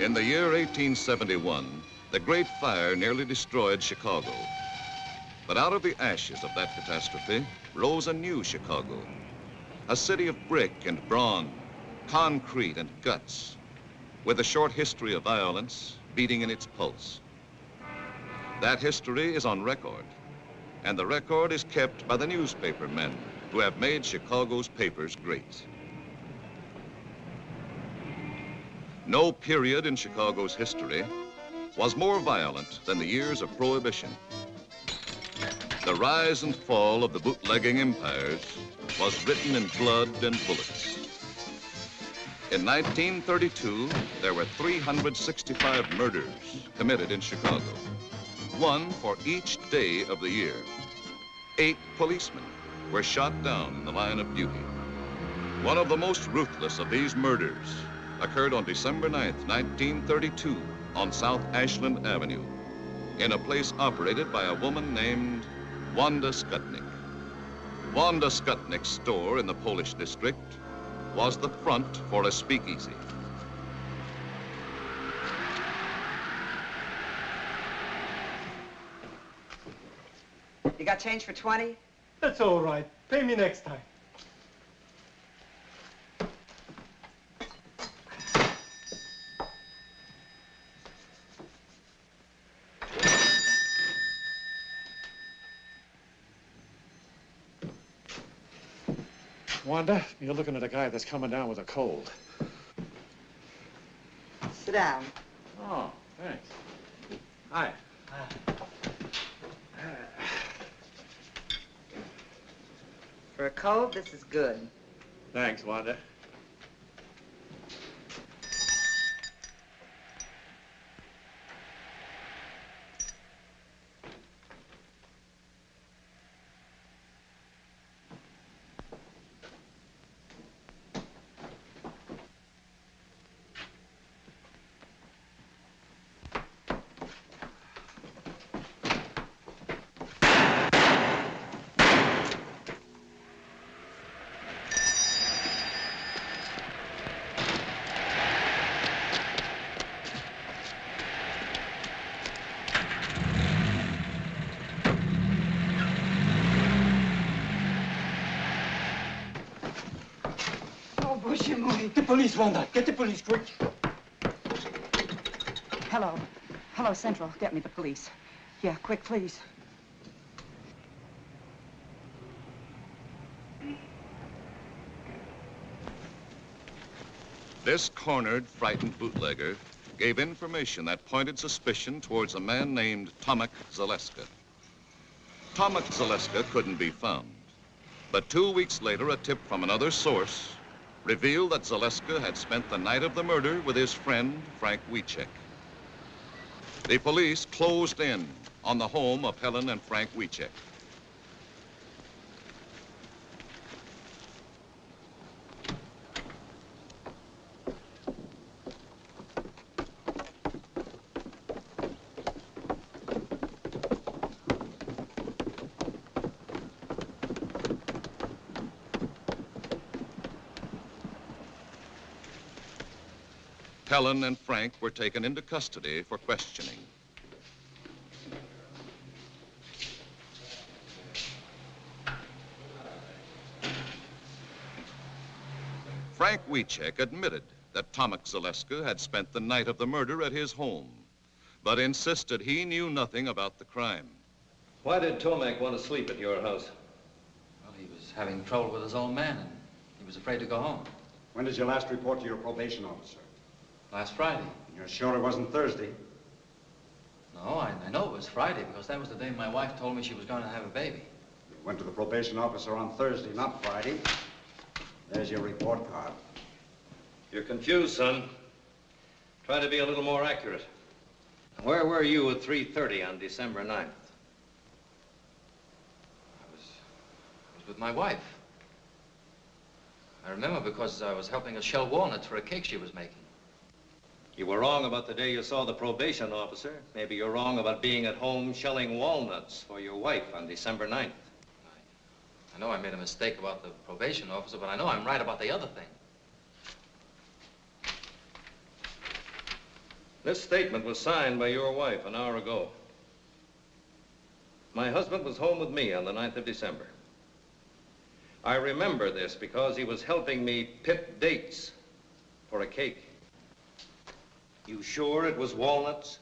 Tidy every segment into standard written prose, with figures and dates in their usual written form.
In the year 1871, the Great Fire nearly destroyed Chicago. But out of the ashes of that catastrophe rose a new Chicago, a city of brick and brawn, concrete and guts, with a short history of violence beating in its pulse. That history is on record, and the record is kept by the newspaper men who have made Chicago's papers great. No period in Chicago's history was more violent than the years of Prohibition. The rise and fall of the bootlegging empires was written in blood and bullets. In 1932, there were 365 murders committed in Chicago, one for each day of the year. 8 policemen were shot down in the line of duty. One of the most ruthless of these murders occurred on December 9th, 1932, on South Ashland Avenue, in a place operated by a woman named Wanda Skutnik. Wanda Skutnik's store in the Polish district was the front for a speakeasy. You got change for 20? That's all right. Pay me next time. Wanda, you're looking at a guy that's coming down with a cold. Sit down. Oh, thanks. Hi. For a cold, this is good. Thanks, Wanda. Get the police, Wanda. Get the police, quick. Hello. Hello, Central. Get me the police. Yeah, quick, please. This cornered, frightened bootlegger gave information that pointed suspicion towards a man named Tomek Zaleska. Tomek Zaleska couldn't be found, but 2 weeks later, a tip from another source revealed that Zaleska had spent the night of the murder with his friend, Frank Wiecek. The police closed in on the home of Helen and Frank Wiecek. Helen and Frank were taken into custody for questioning. Frank Wiecek admitted that Tomek Zaleska had spent the night of the murder at his home, but insisted he knew nothing about the crime. Why did Tomek want to sleep at your house? Well, he was having trouble with his old man, and he was afraid to go home. When did you last report to your probation officer? Last Friday. You're sure it wasn't Thursday? No, I know it was Friday because that was the day my wife told me she was going to have a baby. You went to the probation officer on Thursday, not Friday. There's your report card. You're confused, son. Try to be a little more accurate. Where were you at 3:30 on December 9th? I was with my wife. I remember because I was helping her shell walnuts for a cake she was making. You were wrong about the day you saw the probation officer. Maybe you're wrong about being at home shelling walnuts for your wife on December 9th. I know I made a mistake about the probation officer, but I know I'm right about the other thing. This statement was signed by your wife an hour ago. My husband was home with me on the 9th of December. I remember this because he was helping me pick dates for a cake. You sure it was walnuts?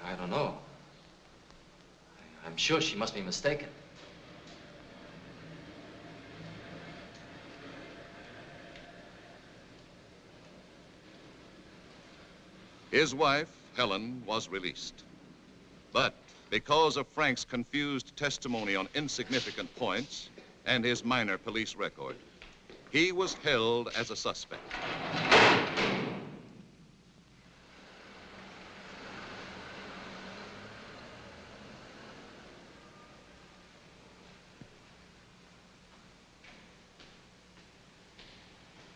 I don't know. I'm sure she must be mistaken. His wife, Helen, was released. But because of Frank's confused testimony on insignificant points and his minor police record, he was held as a suspect.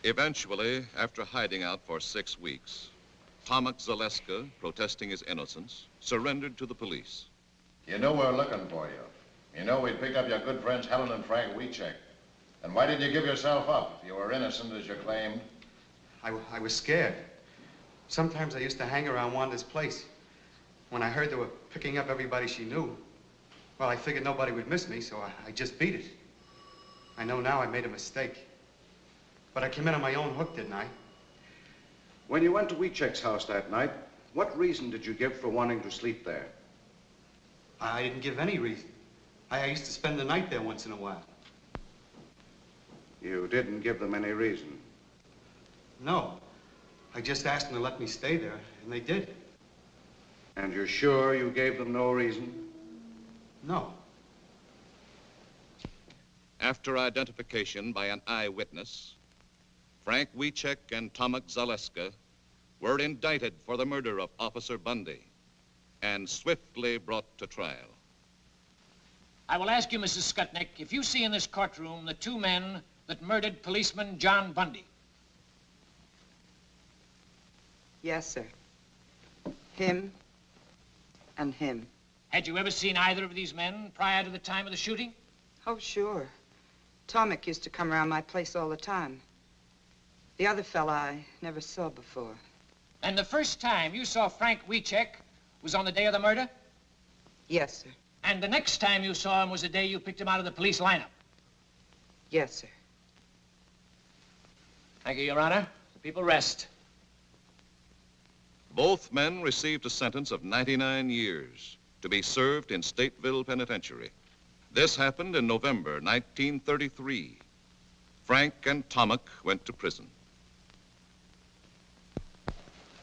Eventually, after hiding out for 6 weeks, Tomek Zaleska, protesting his innocence, surrendered to the police. You know we're looking for you. You know we'd pick up your good friends Helen and Frank Wiecek. And why did you give yourself up if you were innocent as you claimed? I was scared. Sometimes I used to hang around Wanda's place. When I heard they were picking up everybody she knew, well, I figured nobody would miss me, so I just beat it. I know now I made a mistake. But I came in on my own hook, didn't I? When you went to Wiecek's house that night, what reason did you give for wanting to sleep there? I didn't give any reason. I used to spend the night there once in a while. You didn't give them any reason? No. I just asked them to let me stay there, and they did. And you're sure you gave them no reason? No. After identification by an eyewitness, Frank Wiecek and Tomek Zaleska were indicted for the murder of Officer Bundy and swiftly brought to trial. I will ask you, Mrs. Skutnik, if you see in this courtroom the 2 men that murdered policeman John Bundy. Yes, sir. Him and him. Had you ever seen either of these men prior to the time of the shooting? Oh, sure. Tomek used to come around my place all the time. The other fella I never saw before. And the first time you saw Frank Wiecek was on the day of the murder? Yes, sir. And the next time you saw him was the day you picked him out of the police lineup? Yes, sir. Thank you, Your Honor. The people rest. Both men received a sentence of 99 years to be served in Stateville Penitentiary. This happened in November 1933. Frank and Tomek went to prison.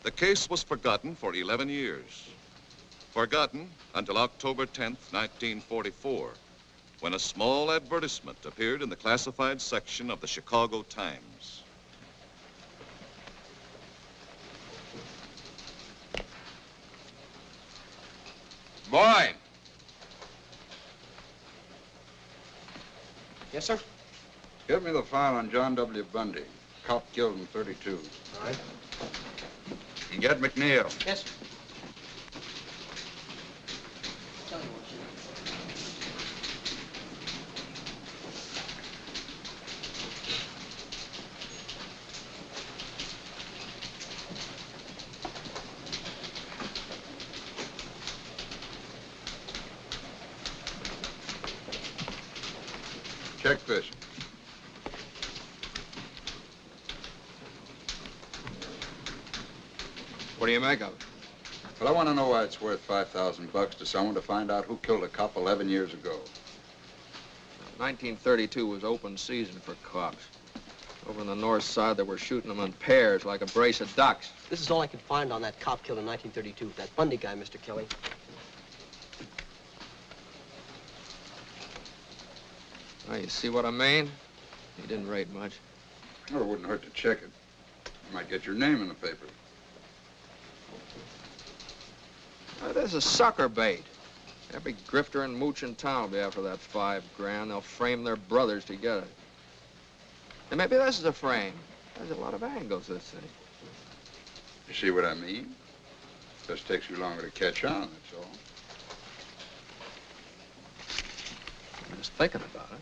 The case was forgotten for 11 years. Forgotten until October 10th, 1944, when a small advertisement appeared in the classified section of the Chicago Times. Boy! Yes, sir? Give me the file on John W. Bundy, cop killed in 32. All right. And get McNeal. Yes, sir. Check this. What do you make of it? Well, I want to know why it's worth $5,000 to someone to find out who killed a cop 11 years ago. 1932 was open season for cops. Over on the north side, they were shooting them in pairs like a brace of ducks. This is all I could find on that cop killed in 1932, that Bundy guy, Mr. Kelly. Now, you see what I mean? He didn't rate much. Well, it wouldn't hurt to check it. You might get your name in the paper. Now, this is sucker bait. Every grifter and mooch in town will be after that $5 grand. They'll frame their brothers to get it. And maybe this is a frame. There's a lot of angles, this thing. You see what I mean? Just takes you longer to catch on, that's all. I'm just thinking about it.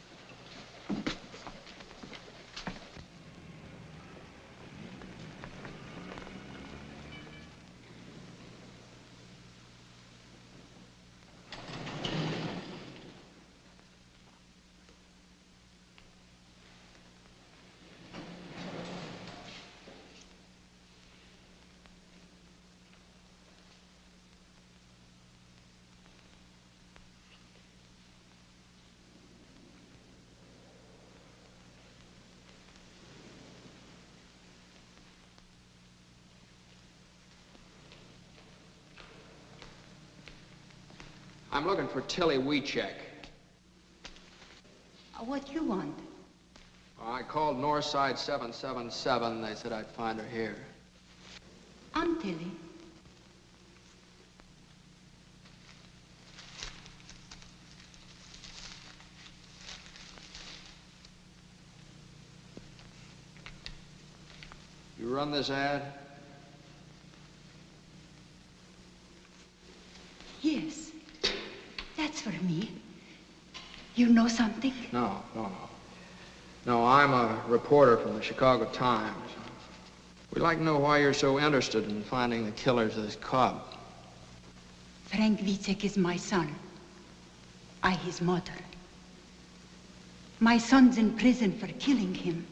I'm looking for Tilly Wiecek. What you want? I called Northside 777. They said I'd find her here. I'm Tilly. You run this ad? Yes. That's for me. You know something? No. No, I'm a reporter from the Chicago Times. We'd like to know why you're so interested in finding the killers of this Cobb. Frank Wiecek is my son. I his mother. My son's in prison for killing him.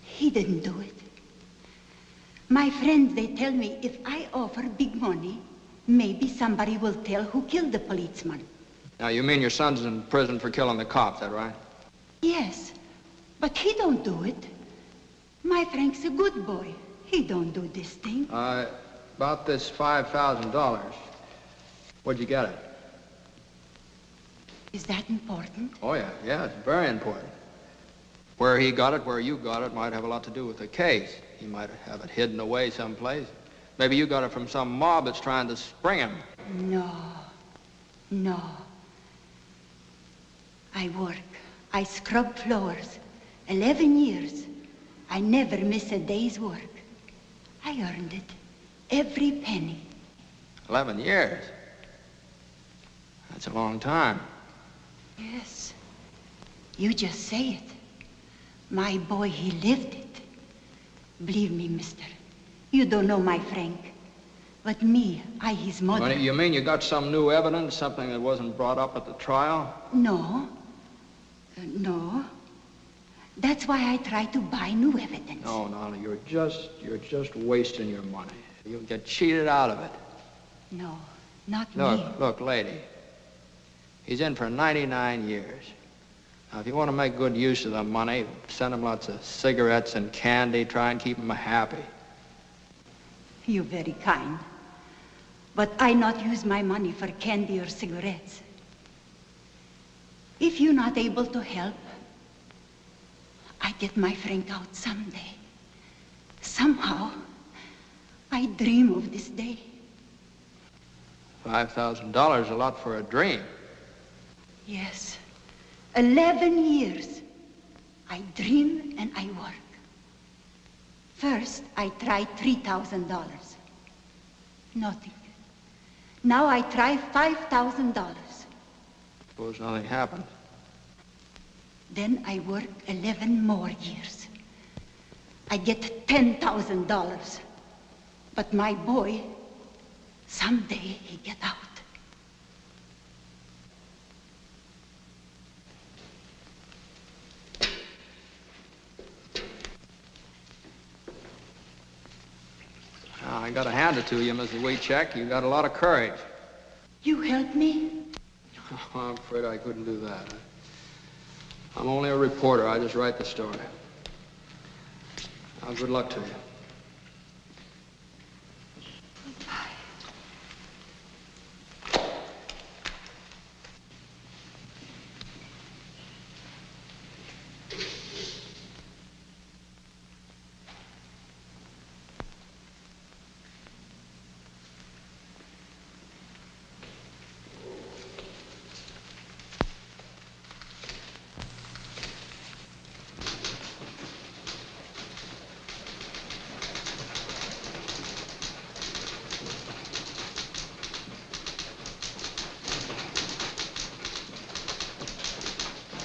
He didn't do it. My friends, they tell me if I offer big money, maybe somebody will tell who killed the policeman. Now, you mean your son's in prison for killing the cop, is that right? Yes, but he don't do it. My Frank's a good boy. He don't do this thing. About this $5,000. Where'd you get it? Is that important? Oh, yeah, it's very important. Where he got it, where you got it, might have a lot to do with the case. He might have it hidden away someplace. Maybe you got it from some mob that's trying to spring him. No. I work. I scrub floors. 11 years. I never miss a day's work. I earned it. Every penny. 11 years? That's a long time. Yes. You just say it. My boy, he lived it. Believe me, mister. You don't know my Frank. But me, I his mother. You mean you got some new evidence, something that wasn't brought up at the trial? No. No. That's why I try to buy new evidence. No, you're just wasting your money. You'll get cheated out of it. No, not me. Look, lady. He's in for 99 years. Now, if you want to make good use of the money, send him lots of cigarettes and candy, try and keep him happy. You're very kind. But I not use my money for candy or cigarettes. If you're not able to help, I get my Frank out someday. Somehow, I dream of this day. $5,000 a lot for a dream. Yes. 11 years. I dream and I work. First, I tried $3,000. Nothing. Now I try $5,000. Suppose nothing happened. Then I work 11 more years. I get $10,000. But my boy, someday he get out. I gotta hand it to you, Mrs. Wiecek. You got a lot of courage. You help me? Oh, I'm afraid I couldn't do that. I'm only a reporter. I just write the story. Now, good luck to you.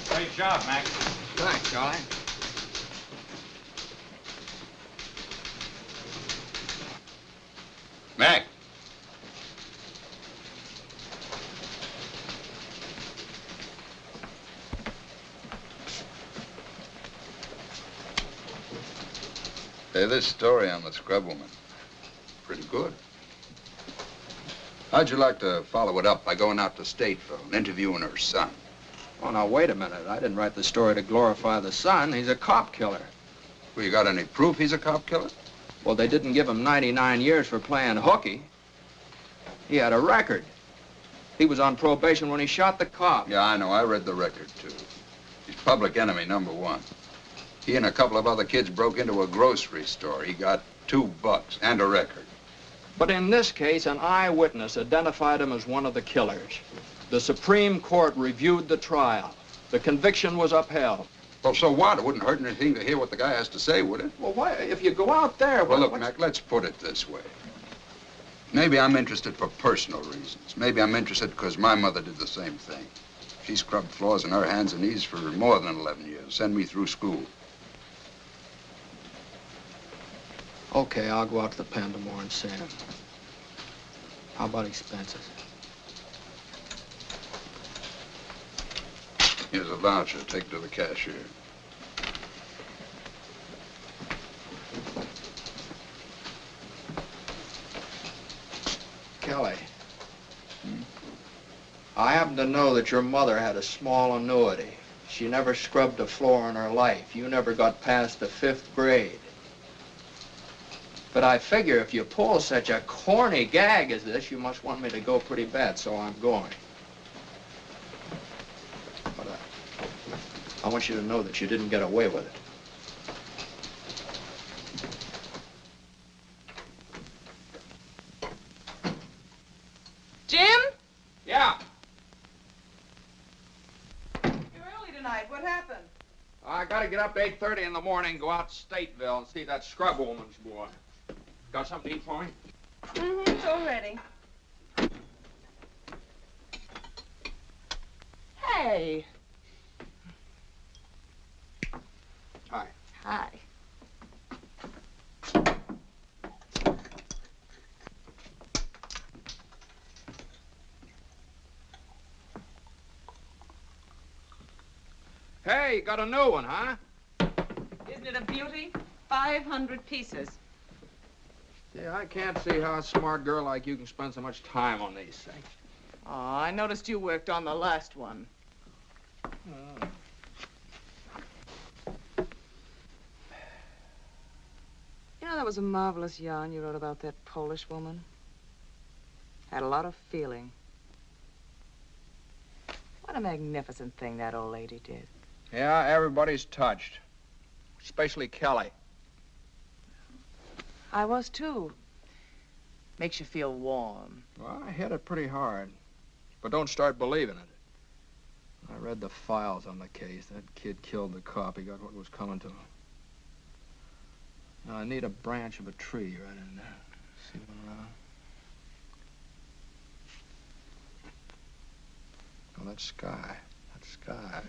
Great job, Mac. Thanks, Charlie. Mac. Hey, this story on the scrub woman, pretty good. How'd you like to follow it up by going out to Stateville and interviewing her son? Oh, now, wait a minute. I didn't write the story to glorify the son. He's a cop killer. Well, you got any proof he's a cop killer? Well, they didn't give him 99 years for playing hooky. He had a record. He was on probation when he shot the cop. Yeah, I know. I read the record, too. He's public enemy #1. He and a couple of other kids broke into a grocery store. He got $2 and a record. But in this case, an eyewitness identified him as one of the killers. The Supreme Court reviewed the trial. The conviction was upheld. Well, so what? It wouldn't hurt anything to hear what the guy has to say, would it? Well, why, if you go out there... Well, look, Mac, let's put it this way. Maybe I'm interested for personal reasons. Maybe I'm interested because my mother did the same thing. She scrubbed floors on her hands and knees for more than 11 years, send me through school. Okay, I'll go out to the pen tomorrow and see him. How about expenses? Here's a voucher. Take it to the cashier. Kelly. I happen to know that your mother had a small annuity. She never scrubbed a floor in her life. You never got past the 5th grade. But I figure if you pull such a corny gag as this, you must want me to go pretty bad, so I'm going. But I want you to know that you didn't get away with it. Jim? Yeah? You're early tonight. What happened? I gotta get up at 8:30 in the morning, go out to Stateville and see that scrub woman's boy. Got something to eat for me? Mm-hmm, it's all ready. Hey. Hi. Hi. Hey, you got a new one, huh? Isn't it a beauty? 500 pieces. Yeah, I can't see how a smart girl like you can spend so much time on these things. Oh, I noticed you worked on the last one. Oh. You know, that was a marvelous yarn you wrote about that Polish woman. Had a lot of feeling. What a magnificent thing that old lady did. Yeah, everybody's touched. Especially Kelly. I was, too. Makes you feel warm. Well, I hit it pretty hard. But don't start believing it. I read the files on the case. That kid killed the cop. He got what was coming to him. Now, I need a branch of a tree right in there. See what around? Oh, that sky. That sky.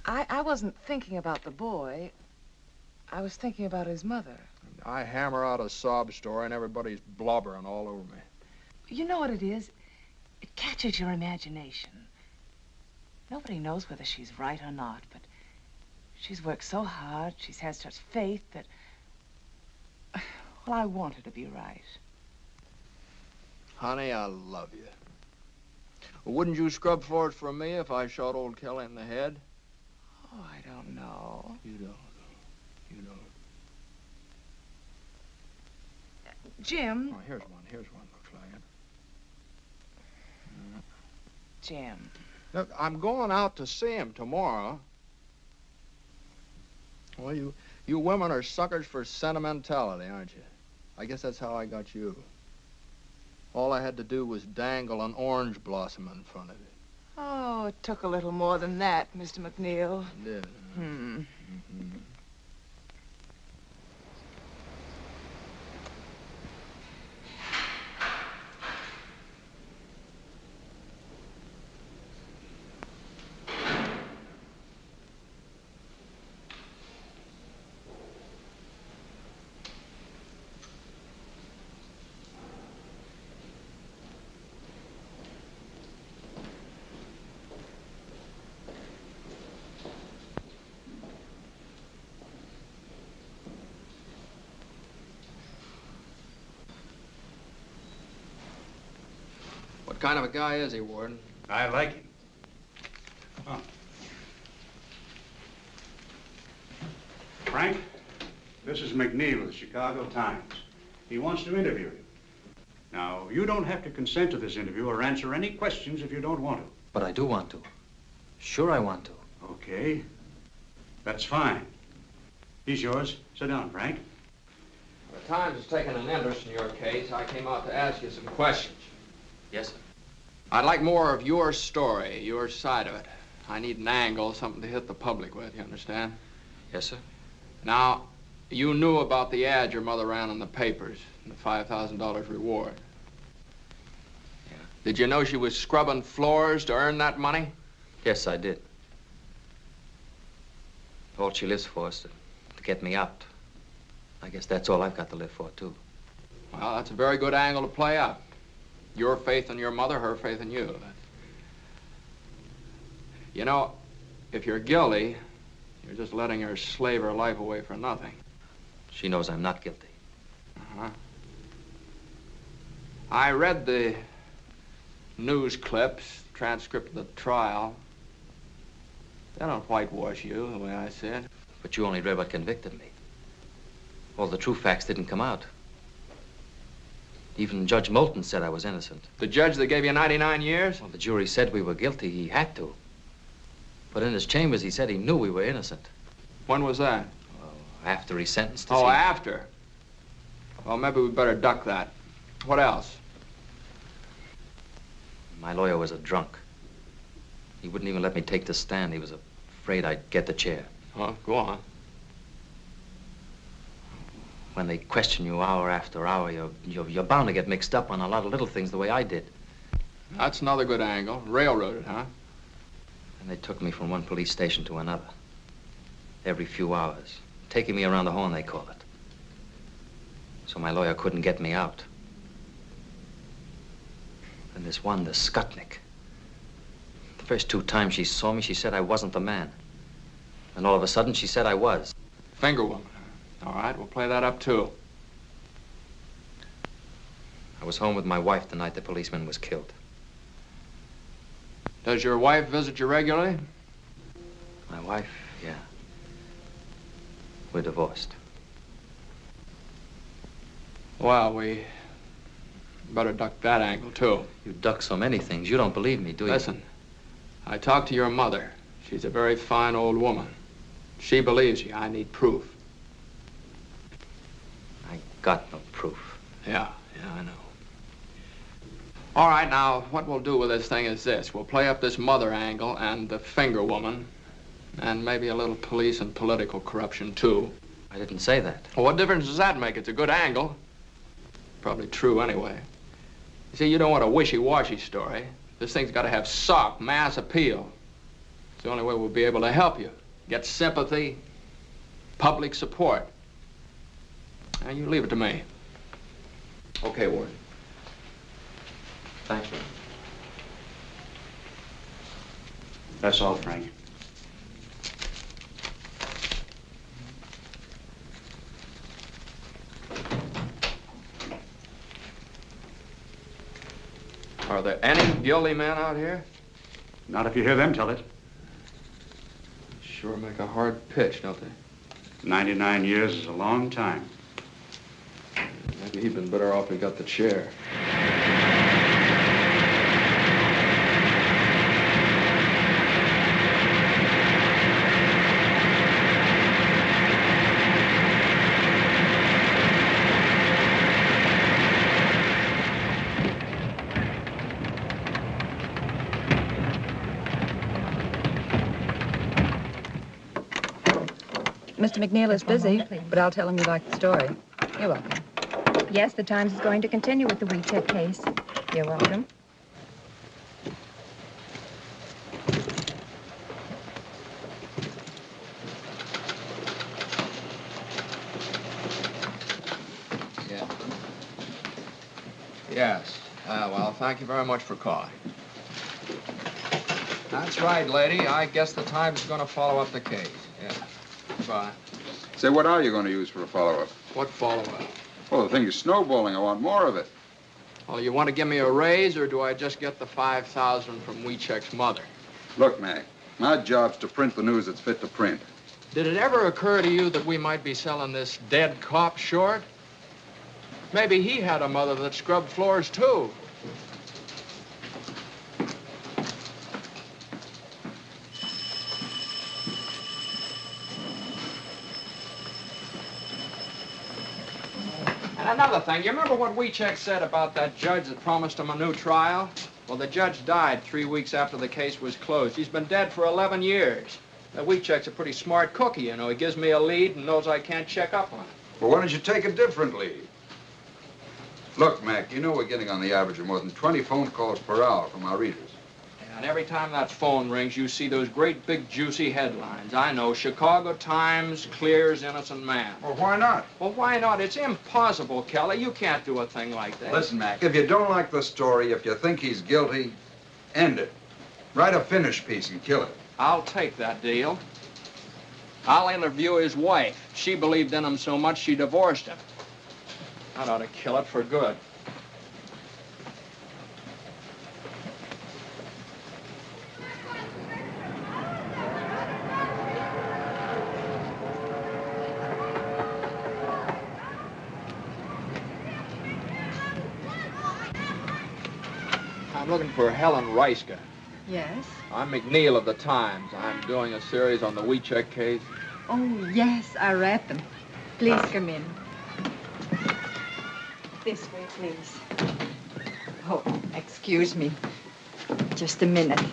I wasn't thinking about the boy. I was thinking about his mother. I hammer out a sob story and everybody's blubbering all over me. You know what it is? It catches your imagination. Nobody knows whether she's right or not, but she's worked so hard, she's had such faith that... Well, I want her to be right. Honey, I love you. Wouldn't you scrub floors for me if I shot old Kelly in the head? Oh, I don't know. You don't. You don't. Jim. Oh, here's one. Here's one. Looks like it. Jim. Look, I'm going out to see him tomorrow. Well, you women are suckers for sentimentality, aren't you? I guess that's how I got you. All I had to do was dangle an orange blossom in front of you. Oh, it took a little more than that, Mr. McNeal. It did. Mm-hmm. What kind of a guy is he, Warden? I like him. Oh. Frank, this is McNeal of the Chicago Times. He wants to interview you. Now, you don't have to consent to this interview or answer any questions if you don't want to. But I do want to. Sure I want to. Okay. That's fine. He's yours. Sit down, Frank. The Times has taken an interest in your case. I came out to ask you some questions. Yes, sir. I'd like more of your story, your side of it. I need an angle, something to hit the public with, you understand? Yes, sir. Now, you knew about the ad your mother ran in the papers, and the $5,000 reward. Yeah. Did you know she was scrubbing floors to earn that money? Yes, I did. All she lives for is to get me out. I guess that's all I've got to live for, too. Well, that's a very good angle to play up. Your faith in your mother, her faith in you. You know, if you're guilty, you're just letting her slave her life away for nothing. She knows I'm not guilty. Uh-huh. I read the news clips, transcript of the trial. They don't whitewash you, the way I see it. But you only read what convicted me. All the true facts didn't come out. Even Judge Moulton said I was innocent. The judge that gave you 99 years? Well, the jury said we were guilty. He had to. But in his chambers, he said he knew we were innocent. When was that? Well, after he sentenced us. Oh, after? Well, maybe we better duck that. What else? My lawyer was a drunk. He wouldn't even let me take the stand. He was afraid I'd get the chair. Oh, go on. When they question you hour after hour, you're bound to get mixed up on a lot of little things the way I did. That's another good angle. Railroaded, huh? And they took me from one police station to another. Every few hours. Taking me around the horn, they call it. So my lawyer couldn't get me out. And this one, the Skutnik. The first 2 times she saw me, she said I wasn't the man. And all of a sudden, she said I was. Finger woman. All right, we'll play that up, too. I was home with my wife the night the policeman was killed. Does your wife visit you regularly? My wife, yeah. We're divorced. Well, we better duck that angle, too. You duck so many things. You don't believe me, do you? Listen, I talked to your mother. She's a very fine old woman. She believes you. I need proof. I got no proof. Yeah, I know. All right, now, what we'll do with this thing is this. We'll play up this mother angle and the finger woman, and maybe a little police and political corruption, too. I didn't say that. Well, what difference does that make? It's a good angle. Probably true, anyway. You see, you don't want a wishy-washy story. This thing's got to have sock, mass appeal. It's the only way we'll be able to help you. Get sympathy, public support. Now, you leave it to me. Okay, Ward. Thank you. That's all, Frank. Are there any guilty men out here? Not if you hear them tell it. Sure make a hard pitch, don't they? 99 years is a long time. Maybe he'd been better off if he got the chair. Mr. McNeal is busy, but I'll tell him you like the story. You're welcome. Yes, the Times is going to continue with the Wiecek case. You're welcome. Yeah. Yes. Well, thank you very much for calling. That's right, lady. I guess the Times is going to follow up the case. Yeah. Goodbye. Say, what are you going to use for a follow-up? What follow-up? Well, the thing is snowballing. I want more of it. Well, you want to give me a raise, or do I just get the $5,000 from Wiecek's mother? Look, Mac, my job's to print the news that's fit to print. Did it ever occur to you that we might be selling this dead cop short? Maybe he had a mother that scrubbed floors, too. And another thing, you remember what Wiecek said about that judge that promised him a new trial? Well, the judge died 3 weeks after the case was closed. He's been dead for 11 years. Now, Wiecek's a pretty smart cookie, you know. He gives me a lead and knows I can't check up on it. Well, why don't you take a different lead? Look, Mac, you know we're getting on the average of more than 20 phone calls per hour from our readers. And every time that phone rings, you see those great big juicy headlines. I know, Chicago Times clears innocent man. Well, why not? Well, why not? It's impossible, Kelly. You can't do a thing like that. Listen, Mac, if you don't like the story, if you think he's guilty, end it. Write a finish piece and kill it. I'll take that deal. I'll interview his wife. She believed in him so much she divorced him. That ought to kill it for good. I'm looking for Helen Wiecek. Yes? I'm McNeal of the Times. I'm doing a series on the Wiecek case. Oh, yes, I read them. Please come in. This way, please. Oh, excuse me. Just a minute.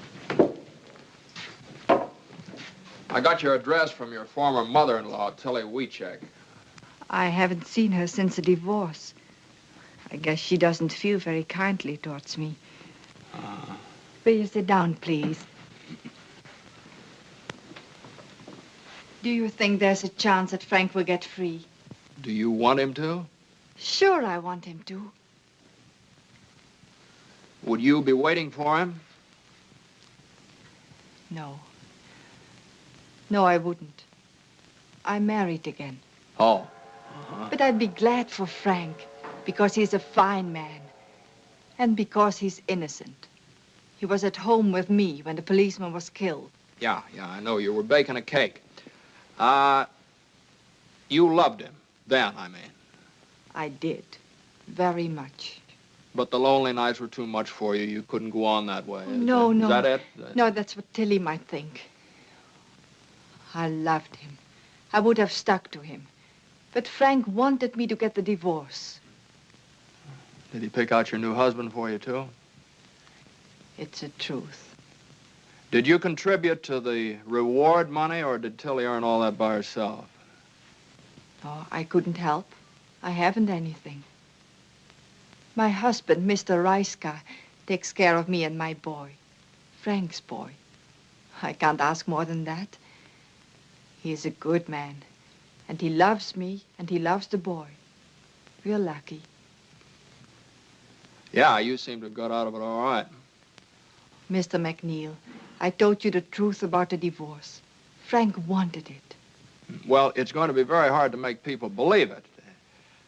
I got your address from your former mother-in-law, Tilly Wiecek. I haven't seen her since the divorce. I guess she doesn't feel very kindly towards me. Will you sit down, please? Do you think there's a chance that Frank will get free? Do you want him to? Sure, I want him to. Would you be waiting for him? No. No, I wouldn't. I'm married again. Oh. But I'd be glad for Frank, because he's a fine man. And because he's innocent. He was at home with me when the policeman was killed. Yeah, I know. You were baking a cake. You loved him. Then, I mean. I did. Very much. But the lonely nights were too much for you. You couldn't go on that way. No. Is that it? No, that's what Tilly might think. I loved him. I would have stuck to him. But Frank wanted me to get the divorce. Did he pick out your new husband for you, too? It's the truth. Did you contribute to the reward money, or did Tilly earn all that by herself? Oh, I couldn't help. I haven't anything. My husband, Mr. Wiecek, takes care of me and my boy. Frank's boy. I can't ask more than that. He's a good man. And he loves me, and he loves the boy. We're lucky. Yeah, you seem to have got out of it all right. Mr. McNeal, I told you the truth about the divorce. Frank wanted it. Well, it's going to be very hard to make people believe it.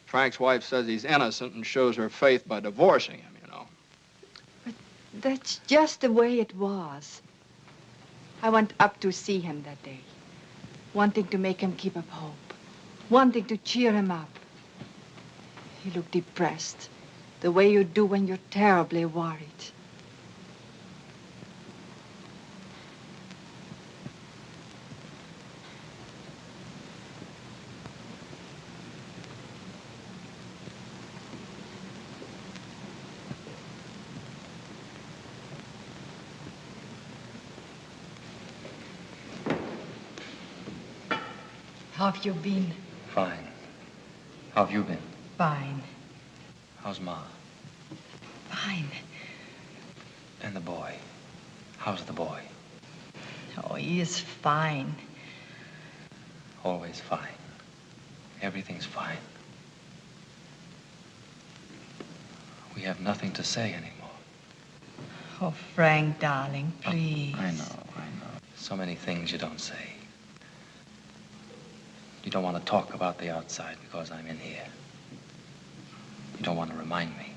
Frank's wife says he's innocent and shows her faith by divorcing him, you know. But that's just the way it was. I went up to see him that day, wanting to make him keep up hope, wanting to cheer him up. He looked depressed, the way you do when you're terribly worried. How have you been? Fine. How have you been? Fine. How's Ma? Fine. And the boy? How's the boy? Oh, he is fine. Always fine. Everything's fine. We have nothing to say anymore. Oh, Frank, darling, please. I know. So many things you don't say. You don't want to talk about the outside because I'm in here. You don't want to remind me.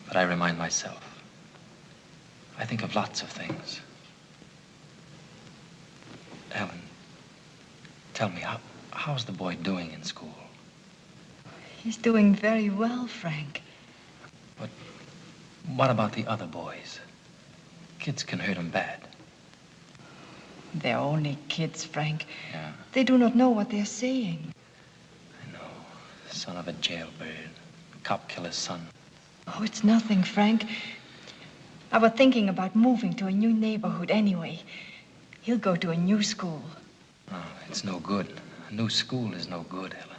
But I remind myself. I think of lots of things. Helen, tell me, how's the boy doing in school? He's doing very well, Frank. But what about the other boys? Kids can hurt him bad. They're only kids, Frank. Yeah, They do not know what they're saying. son of a jailbird. Cop killer's son. Oh, it's nothing, Frank. I was thinking about moving to a new neighborhood anyway. He'll go to a new school. Oh, it's no good. A new school is no good, Helen.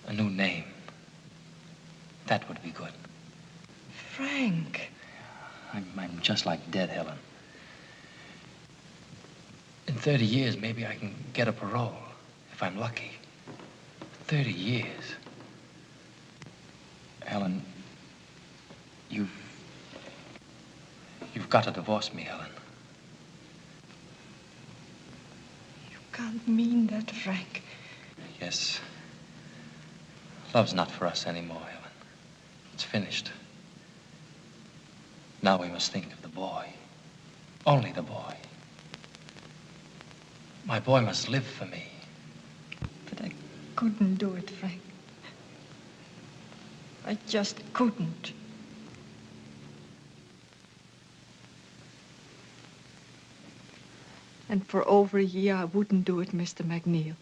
A new name. That would be good. Frank. I'm just like dead, Helen. In 30 years, maybe I can get a parole, if I'm lucky. 30 years. Helen, you've got to divorce me, Helen. You can't mean that, Frank. Yes. Love's not for us anymore, Helen. It's finished. Now we must think of the boy. Only the boy. My boy must live for me. But I couldn't do it, Frank. I just couldn't. And for over a year, I wouldn't do it, Mr. McNeal.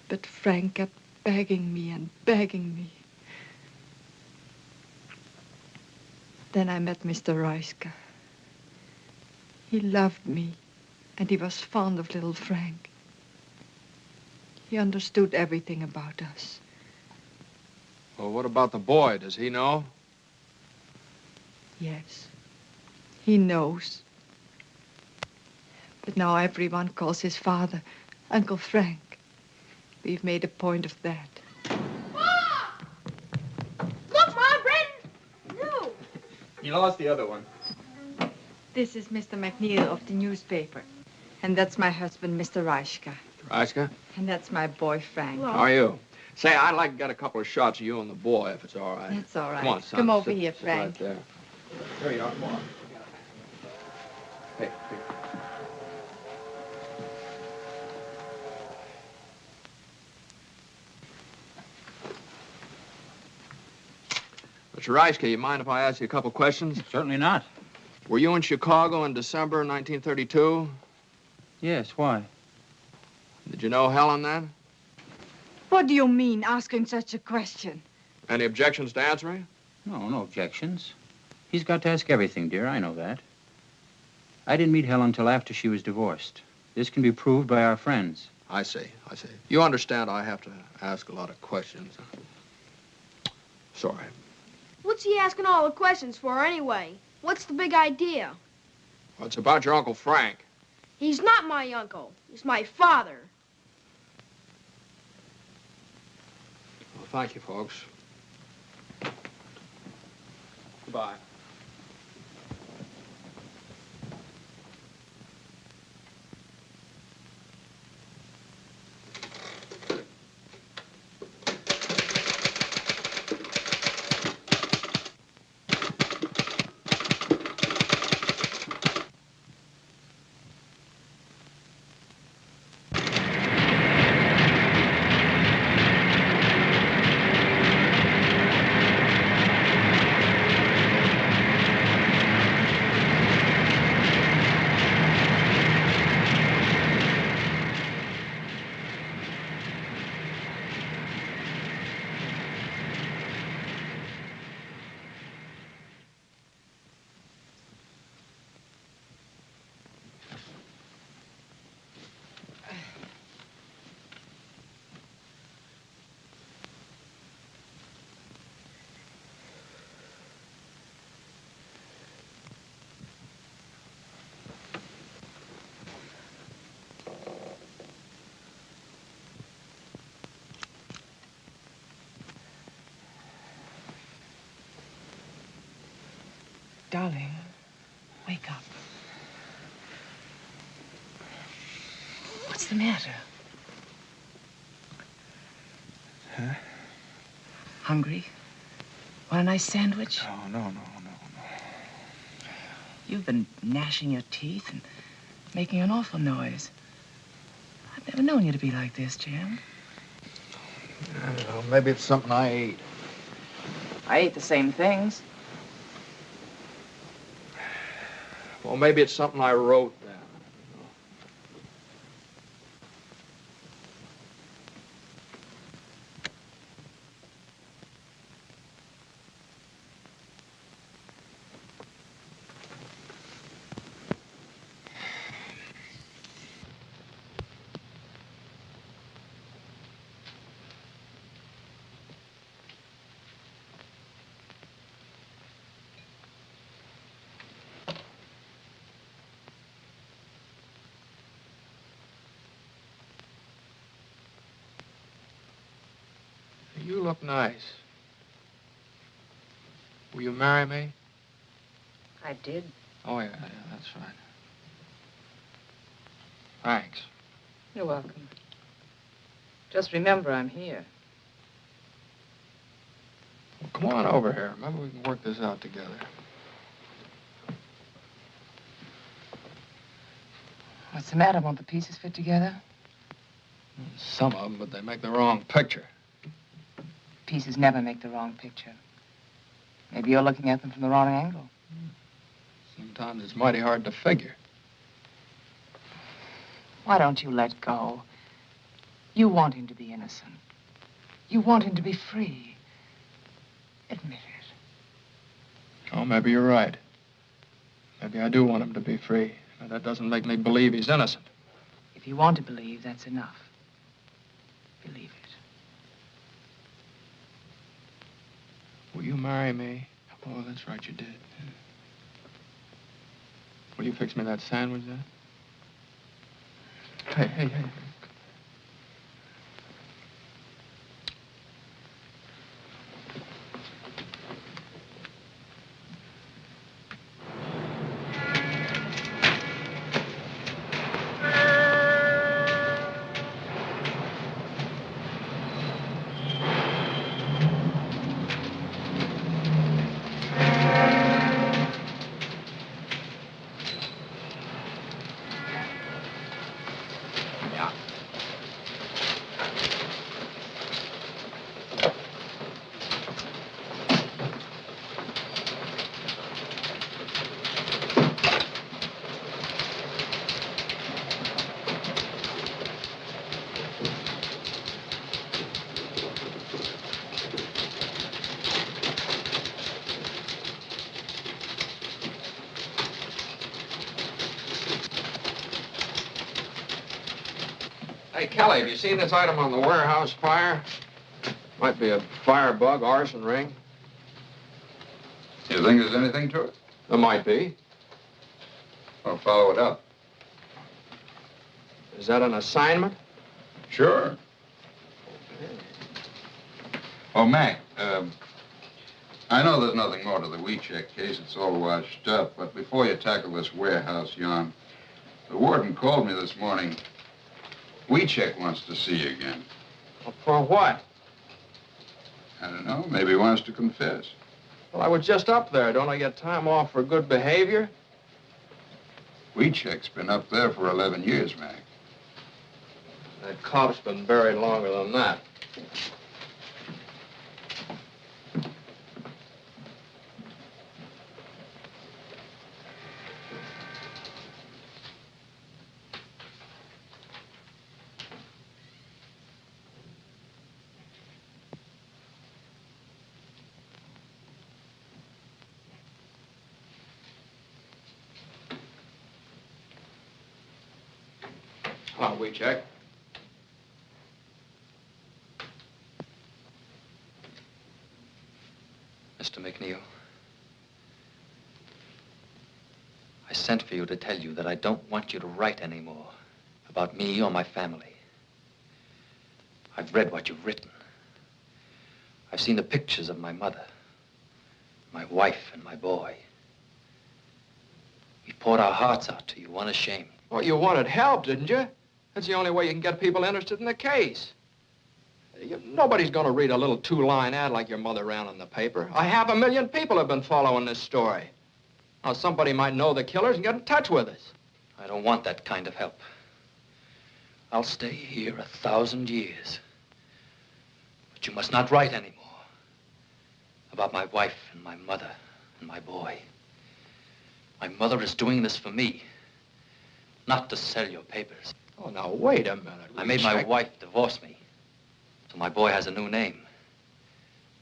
But Frank kept begging me and begging me. Then I met Mr. Reiska. He loved me, and he was fond of little Frank. He understood everything about us. Well, what about the boy? Does he know? Yes, he knows. But now everyone calls his father Uncle Frank. We've made a point of that. Look, Mom, Brandon! No! You lost the other one. This is Mr. McNeal of the newspaper. And that's my husband, Mr. Reiska. Reiska? And that's my boy, Frank. How are you? Say, I'd like to get a couple of shots of you and the boy, if it's all right. That's all right. Come on, son. Come over Sit here, Frank. Right there. There you are, come on. Hey. Mr. Reiska, you mind if I ask you a couple questions? Certainly not. Were you in Chicago in December 1932? Yes, why? Did you know Helen then? What do you mean, asking such a question? Any objections to answering? No, no objections. He's got to ask everything, dear. I know that. I didn't meet Helen until after she was divorced. This can be proved by our friends. I see. You understand I have to ask a lot of questions. Sorry. What's he asking all the questions for anyway? What's the big idea? Well, it's about your Uncle Frank. He's not my uncle. He's my father. Well, thank you, folks. Goodbye. Darling, wake up. What's the matter? Huh? Hungry? Want a nice sandwich? No. You've been gnashing your teeth and making an awful noise. I've never known you to be like this, Jim. I don't know. Maybe it's something I ate. I ate the same things. Well, maybe it's something I wrote down. You look nice. Will you marry me? I did. Oh, yeah, that's right. Thanks. You're welcome. Just remember I'm here. Well, come on over here. Maybe we can work this out together. What's the matter? Won't the pieces fit together? Some of them, but they make the wrong picture. Pieces never make the wrong picture. Maybe you're looking at them from the wrong angle. Sometimes it's mighty hard to figure. Why don't you let go? You want him to be innocent. You want him to be free. Admit it. Oh, maybe you're right. Maybe I do want him to be free. But that doesn't make me believe he's innocent. If you want to believe, that's enough. Believe it. Will you marry me? Oh, that's right, you did. Will you fix me that sandwich then? Hey. Hey, Kelly, have you seen this item on the warehouse fire? Might be a firebug, arson ring. You think there's anything to it? There might be. Well, follow it up. Is that an assignment? Sure. Oh, Mac, I know there's nothing more to the Wiecek case. It's all washed up. But before you tackle this warehouse yarn, the warden called me this morning. Wiecek wants to see you again. Well, for what? I don't know. Maybe he wants to confess. Well, I was just up there. Don't I get time off for good behavior? Wiecek's been up there for 11 years, Mac. That cop's been buried longer than that. Hello, Wiecek. Mr. McNeal, I sent for you to tell you that I don't want you to write anymore about me or my family. I've read what you've written. I've seen the pictures of my mother, my wife, and my boy. We poured our hearts out to you, unashamed. Well, you wanted help, didn't you? That's the only way you can get people interested in the case. Nobody's going to read a little two-line ad like your mother ran in the paper. 500,000 people have been following this story. Now, somebody might know the killers and get in touch with us. I don't want that kind of help. I'll stay here 1,000 years. But you must not write anymore about my wife and my mother and my boy. My mother is doing this for me, not to sell your papers. Oh, now, wait a minute. I made my wife divorce me, so my boy has a new name.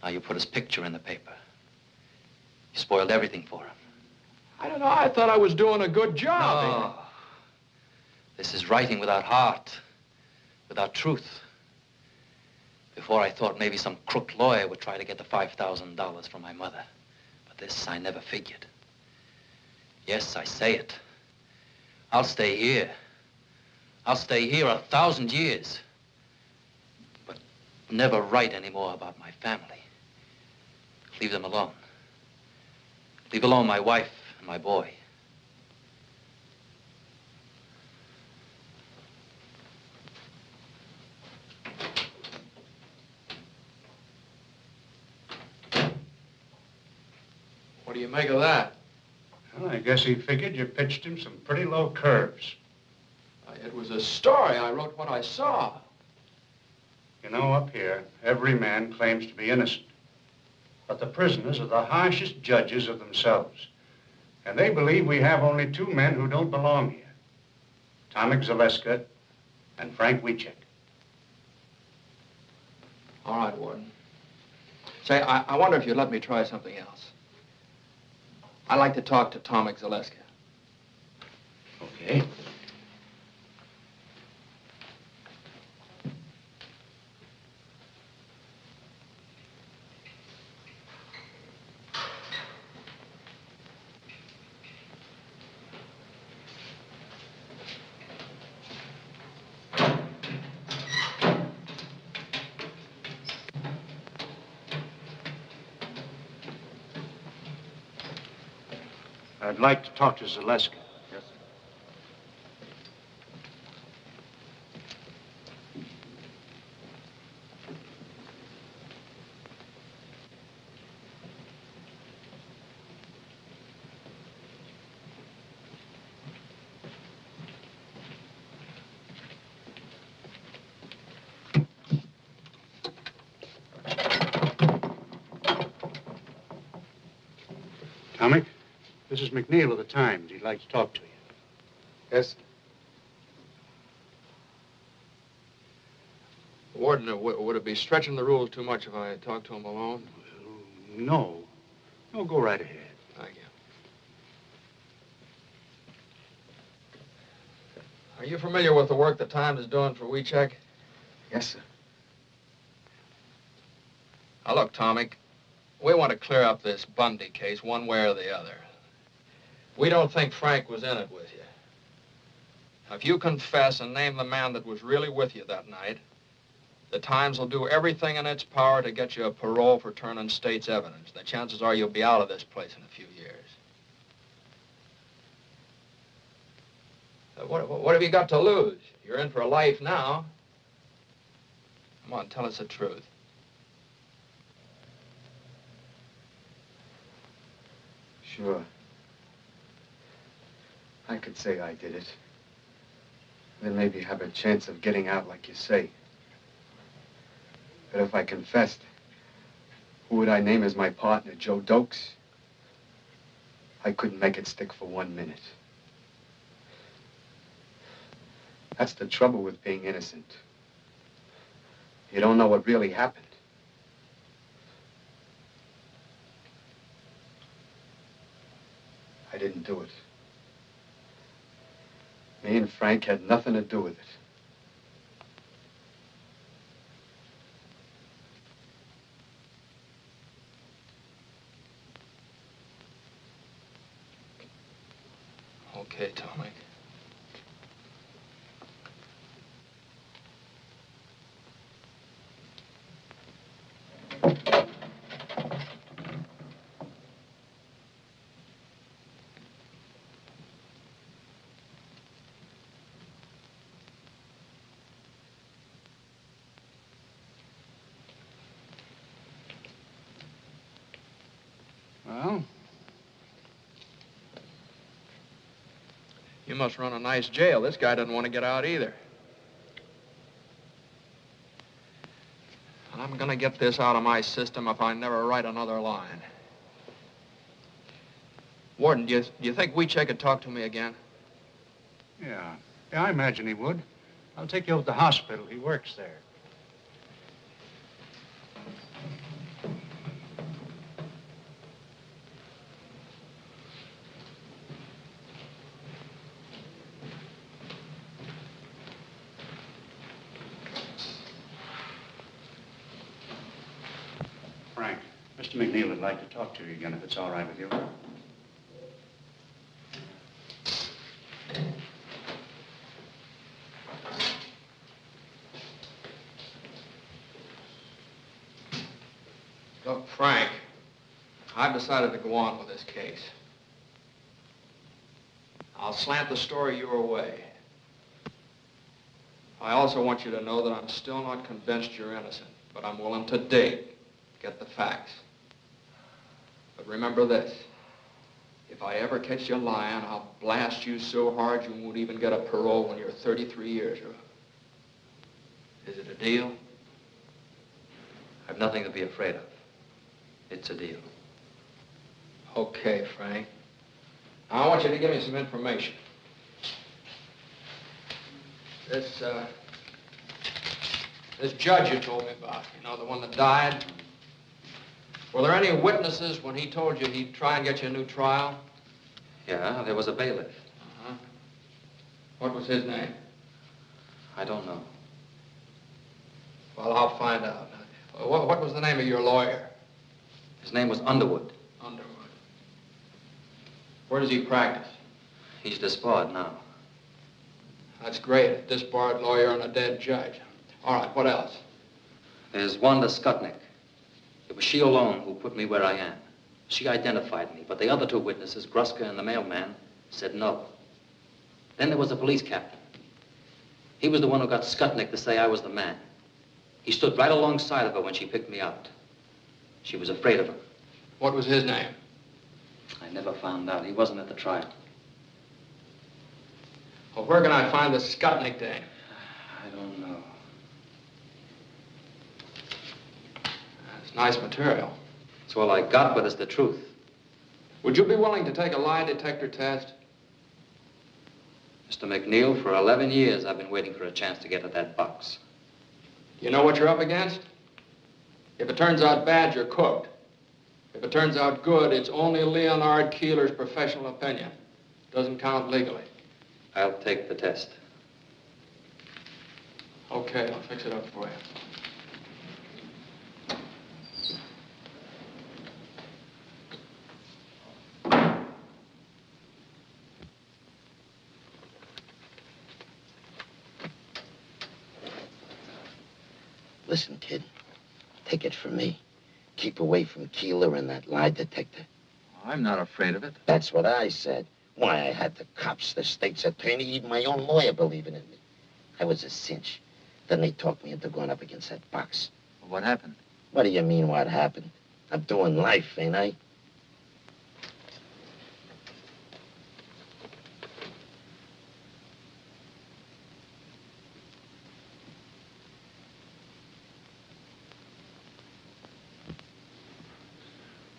Now you put his picture in the paper. You spoiled everything for him. I don't know. I thought I was doing a good job. No. This is writing without heart, without truth. Before I thought maybe some crook lawyer would try to get the $5,000 from my mother. But this I never figured. Yes, I say it. I'll stay here. I'll stay here 1,000 years. But never write anymore about my family. Leave them alone. Leave alone my wife and my boy. What do you make of that? Well, I guess he figured you pitched him some pretty low curves. It was a story. I wrote what I saw. You know, up here, every man claims to be innocent. But the prisoners are the harshest judges of themselves. And they believe we have only two men who don't belong here. Tomek Zaleska and Frank Wiecek. All right, Warden. Say, I wonder if you'd let me try something else. I'd like to talk to Tomek Zaleska. Okay. I'd like to talk to Zaleska. Yes, sir. Tomek, this is McNeal of the Times. He'd like to talk to you. Yes? Warden, would it be stretching the rules too much if I talked to him alone? No. No, go right ahead. Thank you. Are you familiar with the work the Times is doing for Wiecek? Yes, sir. Now, look, Tomek, we want to clear up this Bundy case one way or the other. We don't think Frank was in it with you. Now, if you confess and name the man that was really with you that night, the Times will do everything in its power to get you a parole for turning state's evidence. The chances are you'll be out of this place in a few years. What have you got to lose? You're in for a life now. Come on, tell us the truth. Sure. I could say I did it. Then maybe have a chance of getting out like you say. But if I confessed, who would I name as my partner? Joe Dokes? I couldn't make it stick for 1 minute. That's the trouble with being innocent. You don't know what really happened. I didn't do it. Me and Frank had nothing to do with it. Okay, Tomek. Well? You must run a nice jail. This guy doesn't want to get out either. I'm gonna get this out of my system if I never write another line. Warden, do you think Wiecek could talk to me again? Yeah. Yeah, I imagine he would. I'll take you over to the hospital. He works there. Frank, Mr. McNeal would like to talk to you again, if it's all right with you. Look, Frank, I've decided to go on with this case. I'll slant the story your way. I also want you to know that I'm still not convinced you're innocent, but I'm willing to dig, get the facts. But remember this, if I ever catch you lying, I'll blast you so hard you won't even get a parole when you're 33 years old. Is it a deal? I've nothing to be afraid of. It's a deal. Okay, Frank. Now, I want you to give me some information. This judge you told me about, you know, the one that died. Were there any witnesses when he told you he'd try and get you a new trial? Yeah, there was a bailiff. Uh-huh. What was his name? I don't know. Well, I'll find out. What was the name of your lawyer? His name was Underwood. Underwood. Where does he practice? He's disbarred now. That's great. A disbarred lawyer and a dead judge. All right, what else? There's Wanda Skutnik. It was she alone who put me where I am. She identified me, but the other two witnesses, Gruska and the mailman, said no. Then there was the police captain. He was the one who got Skutnik to say I was the man. He stood right alongside of her when she picked me out. She was afraid of him. What was his name? I never found out. He wasn't at the trial. Well, where can I find the Skutnik dame? I don't know. That's nice material. It's all I got, but it's the truth. Would you be willing to take a lie detector test? Mr. McNeal, for 11 years, I've been waiting for a chance to get at that box. You know what you're up against? If it turns out bad, you're cooked. If it turns out good, it's only Leonard Keeler's professional opinion. Doesn't count legally. I'll take the test. Okay, I'll fix it up for you. Listen, kid, take it from me. Keep away from Keeler and that lie detector. I'm not afraid of it. That's what I said. Why, I had the cops, the state's attorney, even my own lawyer believing in me. I was a cinch. Then they talked me into going up against that box. What happened? What do you mean, what happened? I'm doing life, ain't I?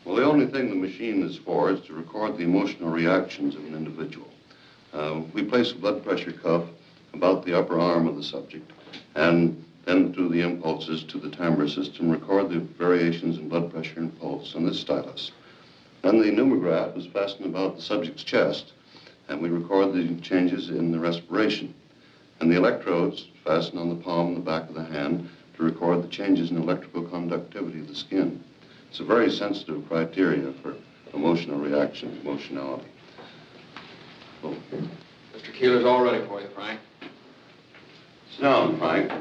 Well, the only thing the machine is for is to record the emotional reactions of an individual. We place a blood pressure cuff about the upper arm of the subject, and then through the impulses to the timbre system, record the variations in blood pressure and pulse on this stylus. Then the pneumograph is fastened about the subject's chest, and we record the changes in the respiration. And the electrodes fasten on the palm and the back of the hand to record the changes in electrical conductivity of the skin. It's a very sensitive criteria for emotional reaction, emotionality. Oh. Mr. Keeler's all ready for you, Frank. Sit down, Frank.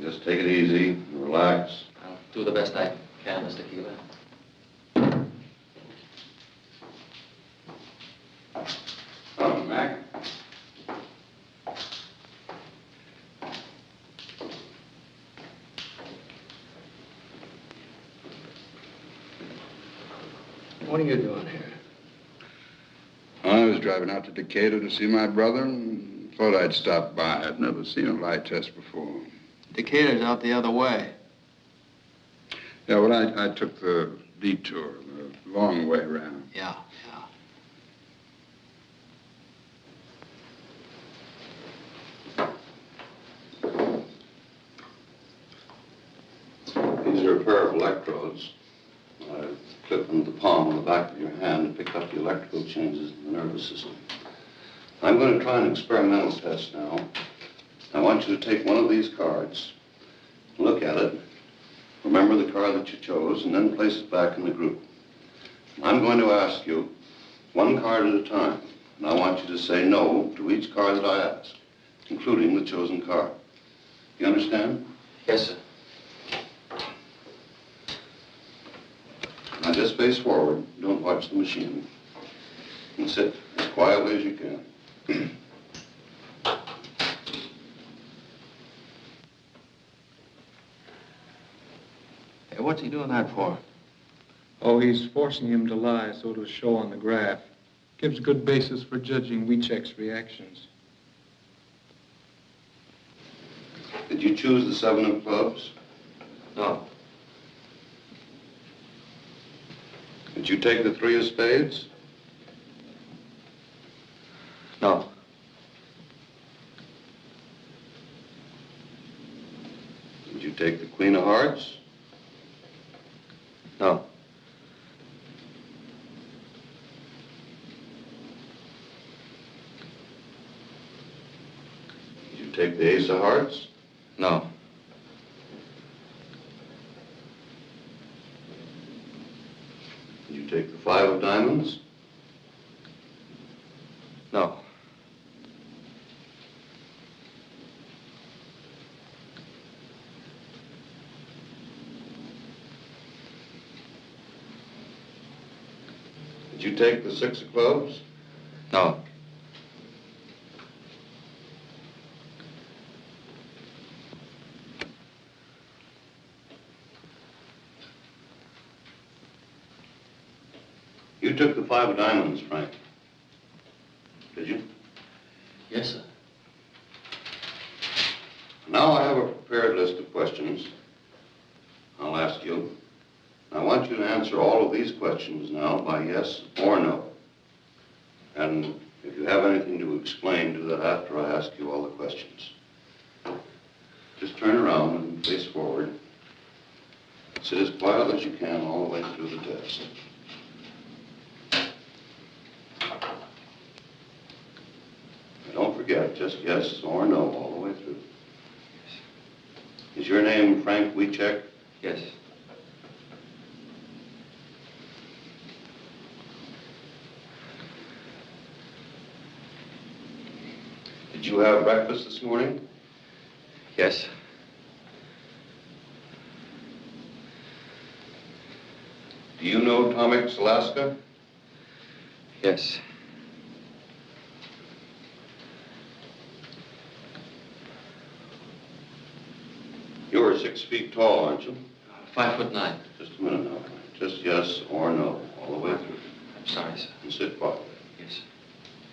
Just take it easy and relax. I'll do the best I can, Mr. Keeler. Come, Mac. What are you doing here? I was driving out to Decatur to see my brother and thought I'd stop by. I'd never seen a lie test before. Decatur's out the other way. Yeah, well, I took the detour, the long way around. Yeah. These are a pair of electrodes. I clip them to the palm on the back of your hand to pick up the electrical changes in the nervous system. I'm going to try an experimental test now. I want you to take one of these cards, look at it, remember the card that you chose, and then place it back in the group. I'm going to ask you one card at a time, and I want you to say no to each card that I ask, including the chosen card. You understand? Yes, sir. Now just face forward, don't watch the machine, and sit as quietly as you can. Hey, what's he doing that for? Oh, he's forcing him to lie so it'll show on the graph. Gives good basis for judging Wiecek's reactions. Did you choose the 7 of clubs? No. Did you take the 3 of spades? No. Did you take the Queen of Hearts? No. Did you take the Ace of Hearts? No. Did you take the 5 of Diamonds? No. Did you take the 6 of Clubs? No. You took the 5 of Diamonds, Frank. Did you? Yes, sir. Now I have a prepared list of questions I'll ask you. I want you to answer all of these questions now by yes or no. And if you have anything to explain, do that after I ask you all the questions. Just turn around and face forward. Sit as quiet as you can all the way through the test. And don't forget, just yes or no all the way through. Is your name Frank Wiecek? Yes. Did you have breakfast this morning? Yes. Do you know Tomek Alaska? Yes. You're 6 feet tall, aren't you? 5'9". Just a minute now. Just yes or no, all the way through. I'm sorry, sir. And sit quietly. Yes.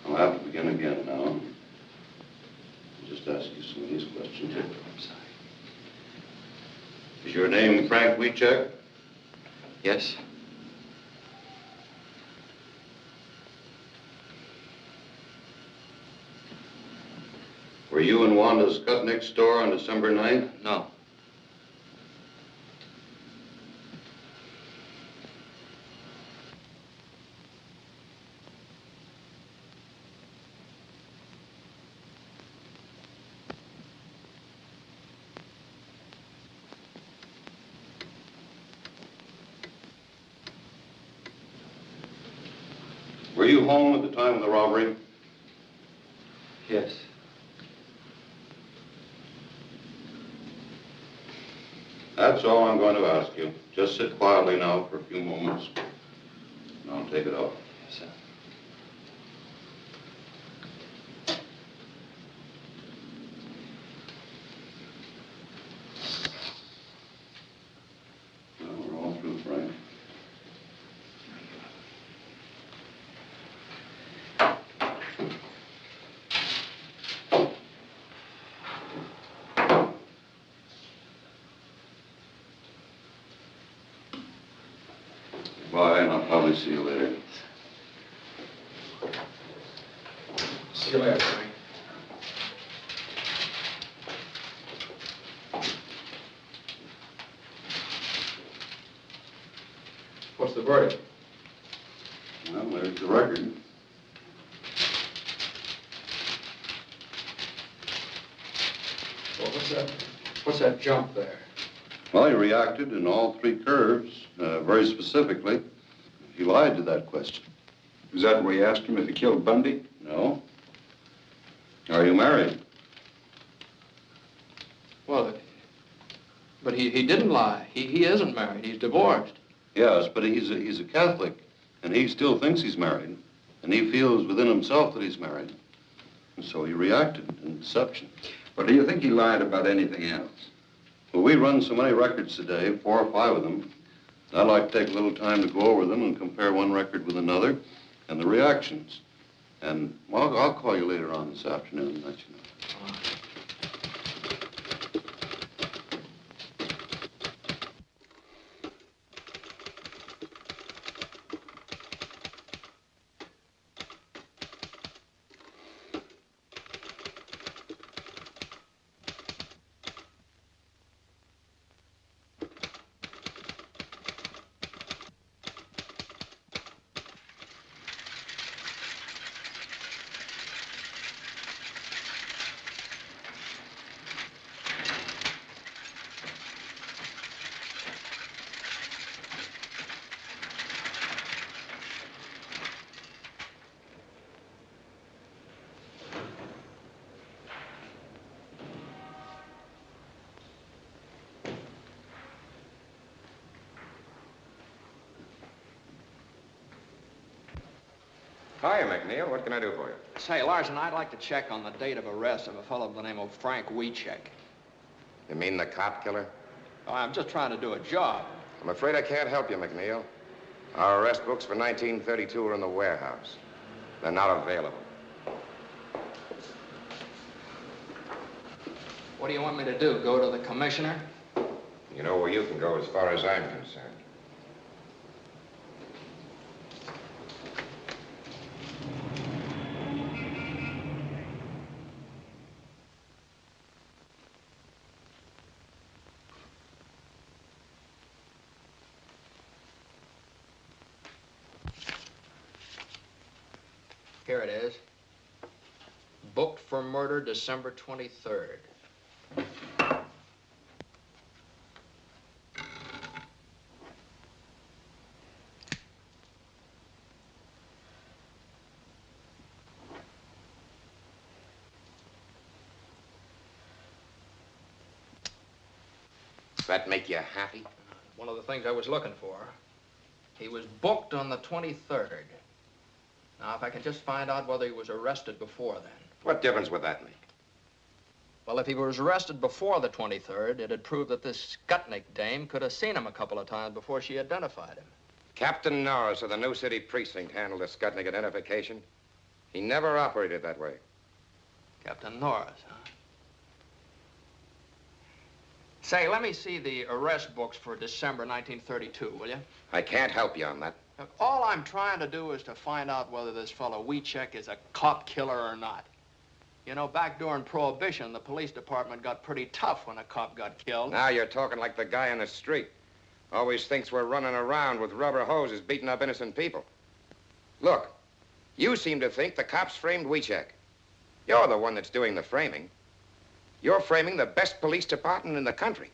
I'll have to begin again now. I'll just ask you some of these questions. I'm sorry. Is your name Frank Wiecek? Yes. Were you in Wanda Skutnik's store on December 9th? No. Were you home at the time of the robbery? Yes. That's all I'm going to ask you. Just sit quietly now for a few moments, and I'll take it off. Yes, sir. Now we're all through, Frank. Bye, and I'll probably see you later. See you later, Frank. What's the verdict? Well, there's the record. Well, what's that jump there? Well, he reacted in all three curves, very specifically. He lied to that question. Is that where you asked him if he killed Bundy? No. Are you married? Well, but he didn't lie. He isn't married. He's divorced. Yes, but he's a Catholic, and he still thinks he's married, and he feels within himself that he's married. And so he reacted in deception. But do you think he lied about anything else? Well, we run so many records today, 4 or 5 of them. I'd like to take a little time to go over them and compare one record with another and the reactions. And, well, I'll call you later on this afternoon and let you know. Hi, McNeal. What can I do for you? Say, Larson, I'd like to check on the date of arrest of a fellow by the name of Frank Wiecek. You mean the cop killer? Oh, I'm just trying to do a job. I'm afraid I can't help you, McNeal. Our arrest books for 1932 are in the warehouse. They're not available. What do you want me to do, go to the commissioner? You know where you can go as far as I'm concerned. Here it is. Booked for murder December 23rd. Does that make you happy? One of the things I was looking for. He was booked on the 23rd. Now, if I can just find out whether he was arrested before then. What difference would that make? Well, if he was arrested before the 23rd, it'd prove that this Skutnik dame could have seen him a couple of times before she identified him. Captain Norris of the New City Precinct handled the Skutnik identification. He never operated that way. Captain Norris, huh? Say, let me see the arrest books for December 1932, will you? I can't help you on that. Look, all I'm trying to do is to find out whether this fellow Wiecek is a cop killer or not. You know, back during Prohibition, the police department got pretty tough when a cop got killed. Now you're talking like the guy in the street. Always thinks we're running around with rubber hoses beating up innocent people. Look, you seem to think the cops framed Wiecek. You're the one that's doing the framing. You're framing the best police department in the country.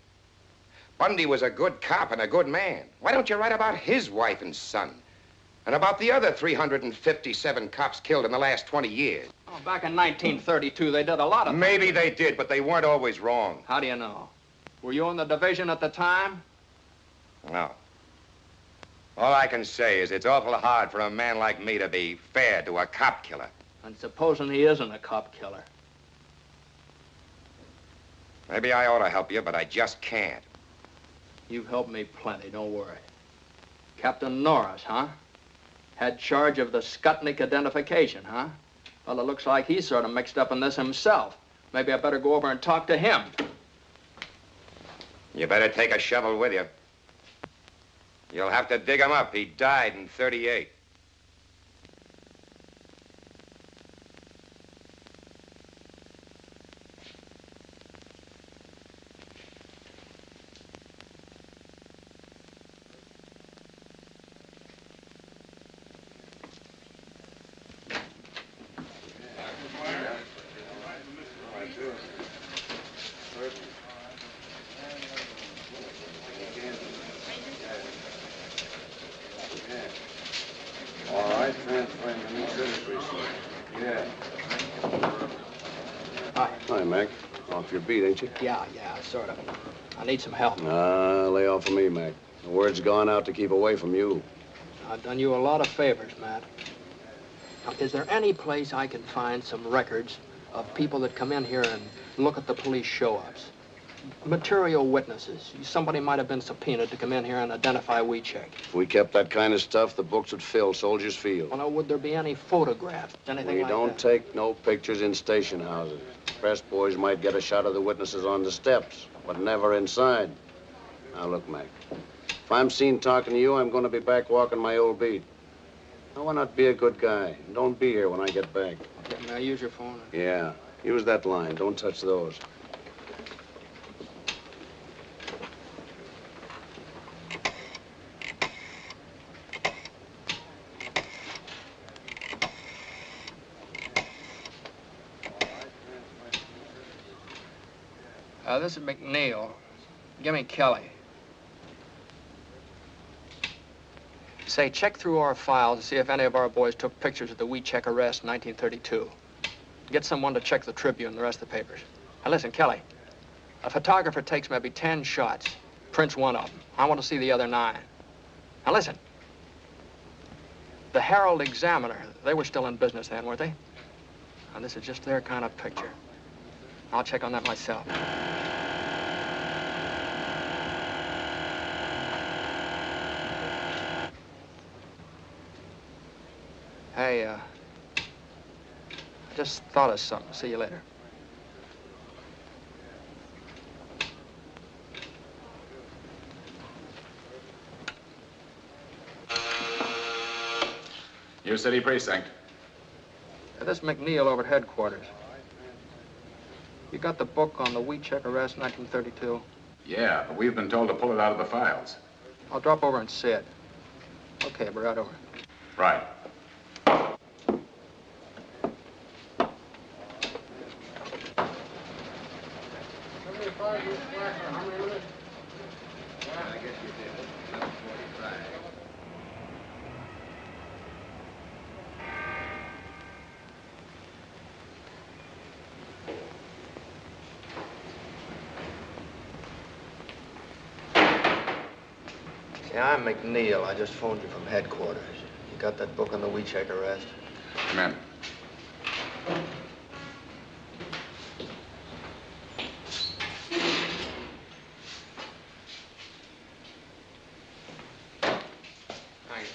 Bundy was a good cop and a good man. Why don't you write about his wife and son? And about the other 357 cops killed in the last 20 years? Oh, back in 1932, they did a lot of... Maybe they did, but they weren't always wrong. How do you know? Were you in the division at the time? No. All I can say is it's awful hard for a man like me to be fair to a cop killer. And supposing he isn't a cop killer? Maybe I ought to help you, but I just can't. You've helped me plenty, don't worry. Captain Norris, huh? Had charge of the Skutnik identification, huh? Well, it looks like he's sort of mixed up in this himself. Maybe I better go over and talk to him. You better take a shovel with you. You'll have to dig him up. He died in 38. Hi, Mac. Off your beat, ain't you? Yeah, sort of. I need some help. Lay off of me, Mac. The word's gone out to keep away from you. I've done you a lot of favors, Matt. Now, is there any place I can find some records of people that come in here and look at the police show-ups? Material witnesses. Somebody might have been subpoenaed to come in here and identify Wiecek. If we kept that kind of stuff, the books would fill Soldiers Field. Well, now, would there be any photographs? Anything We like don't that? take no pictures in station houses. Press boys might get a shot of the witnesses on the steps, but never inside. Now, look, Mac. If I'm seen talking to you, I'm going to be back walking my old beat. Now, why not be a good guy? And don't be here when I get back. Okay, may I use your phone? Yeah. Use that line. Don't touch those. This is McNeal. Give me Kelly. Say, check through our files to see if any of our boys took pictures of the Wiecek arrest in 1932. Get someone to check the Tribune and the rest of the papers. Now, listen, Kelly. A photographer takes maybe 10 shots, prints one of them. I want to see the other 9. Now, listen. The Herald Examiner, they were still in business then, weren't they? Now, this is just their kind of picture. I'll check on that myself. Hey, I just thought of something. See you later. Your city precinct. This is McNeal over at headquarters. You got the book on the Wiecek arrest in 1932? Yeah, but we've been told to pull it out of the files. I'll drop over and see it. Okay, we're right over. Right. Yeah, I'm McNeal. I just phoned you from headquarters. You got that book on the Wiecek arrest? Come in. Thanks.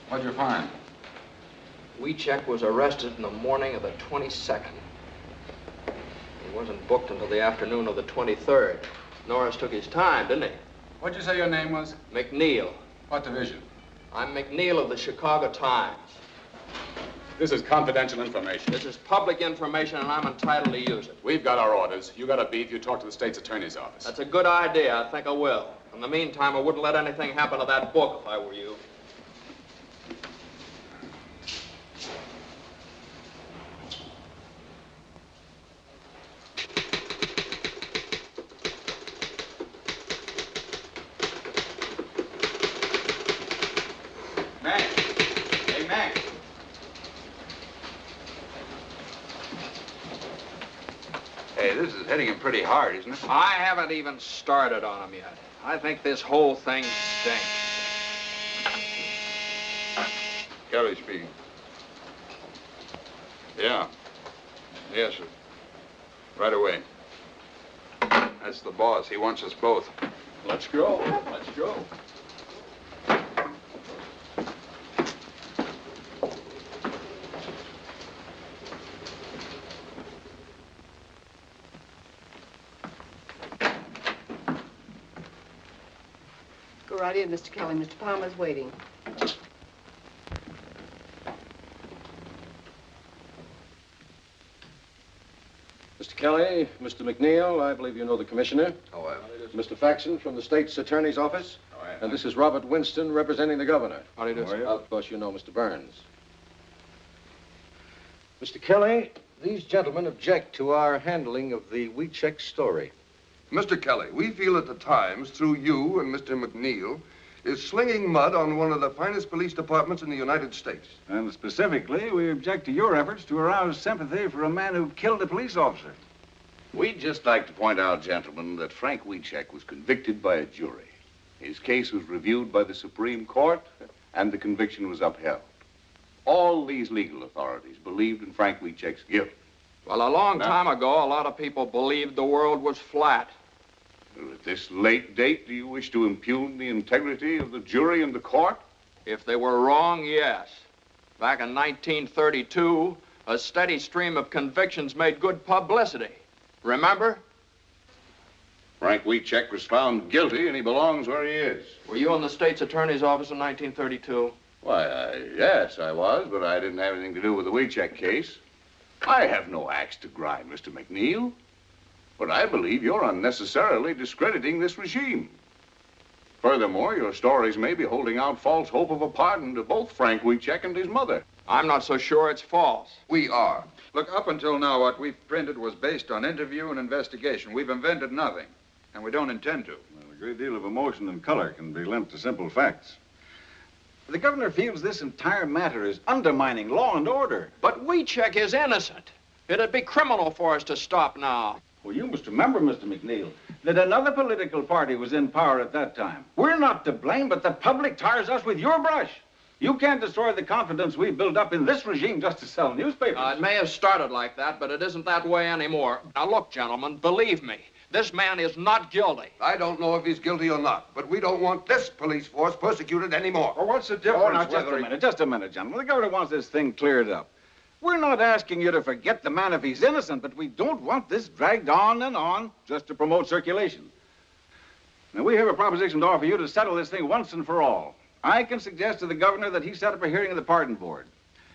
What'd you find? Wiecek was arrested in the morning of the 22nd. He wasn't booked until the afternoon of the 23rd. Norris took his time, didn't he? What'd you say your name was? McNeal. What division? I'm McNeal of the Chicago Times. This is confidential information. This is public information, and I'm entitled to use it. We've got our orders. You got a beef, you talk to the state's attorney's office. That's a good idea. I think I will. In the meantime, I wouldn't let anything happen to that book if I were you. Mac! Hey, Mac! Hey, this is hitting him pretty hard, isn't it? I haven't even started on him yet. I think this whole thing stinks. Kelly speaking. Yeah. Yes, sir. Right away. That's the boss. He wants us both. Let's go. Let's go. Go right in, Mr. Kelly. Mr. Palmer's waiting. Mr. Kelly, Mr. McNeal, I believe you know the commissioner. Oh, I... Mr. Faxon from the state's attorney's office. And this is Robert Winston representing the governor. How do you do, sir? Of course, you know Mr. Burns. Mr. Kelly, these gentlemen object to our handling of the Wiecek story. Mr. Kelly, we feel that the Times, through you and Mr. McNeal, is slinging mud on one of the finest police departments in the United States. And specifically, we object to your efforts to arouse sympathy for a man who killed a police officer. We'd just like to point out, gentlemen, that Frank Wiecek was convicted by a jury. His case was reviewed by the Supreme Court, and the conviction was upheld. All these legal authorities believed in Frank Wiecek's guilt. Well, a long time ago, a lot of people believed the world was flat. At this late date, do you wish to impugn the integrity of the jury and the court? If they were wrong, yes. Back in 1932, a steady stream of convictions made good publicity. Remember? Frank Wiecek was found guilty, and he belongs where he is. Were you in the state's attorney's office in 1932? Why, yes, I was, but I didn't have anything to do with the Wiecek case. I have no axe to grind, Mr. McNeal. But I believe you're unnecessarily discrediting this regime. Furthermore, your stories may be holding out false hope of a pardon to both Frank Wiecek and his mother. I'm not so sure it's false. We are. Look, up until now, what we've printed was based on interview and investigation. We've invented nothing, and we don't intend to. Well, a great deal of emotion and color can be lent to simple facts. The governor feels this entire matter is undermining law and order. But Wiecek is innocent. It'd be criminal for us to stop now. Well, you must remember, Mr. McNeal, that another political party was in power at that time. We're not to blame, but the public tires us with your brush. You can't destroy the confidence we built up in this regime just to sell newspapers. It may have started like that, but it isn't that way anymore. Now, look, gentlemen, believe me, this man is not guilty. I don't know if he's guilty or not, but we don't want this police force persecuted anymore. Well, what's the difference? Oh, now, just a minute, gentlemen. The governor wants this thing cleared up. We're not asking you to forget the man if he's innocent, but we don't want this dragged on and on just to promote circulation. Now, we have a proposition to offer you to settle this thing once and for all. I can suggest to the governor that he set up a hearing of the pardon board.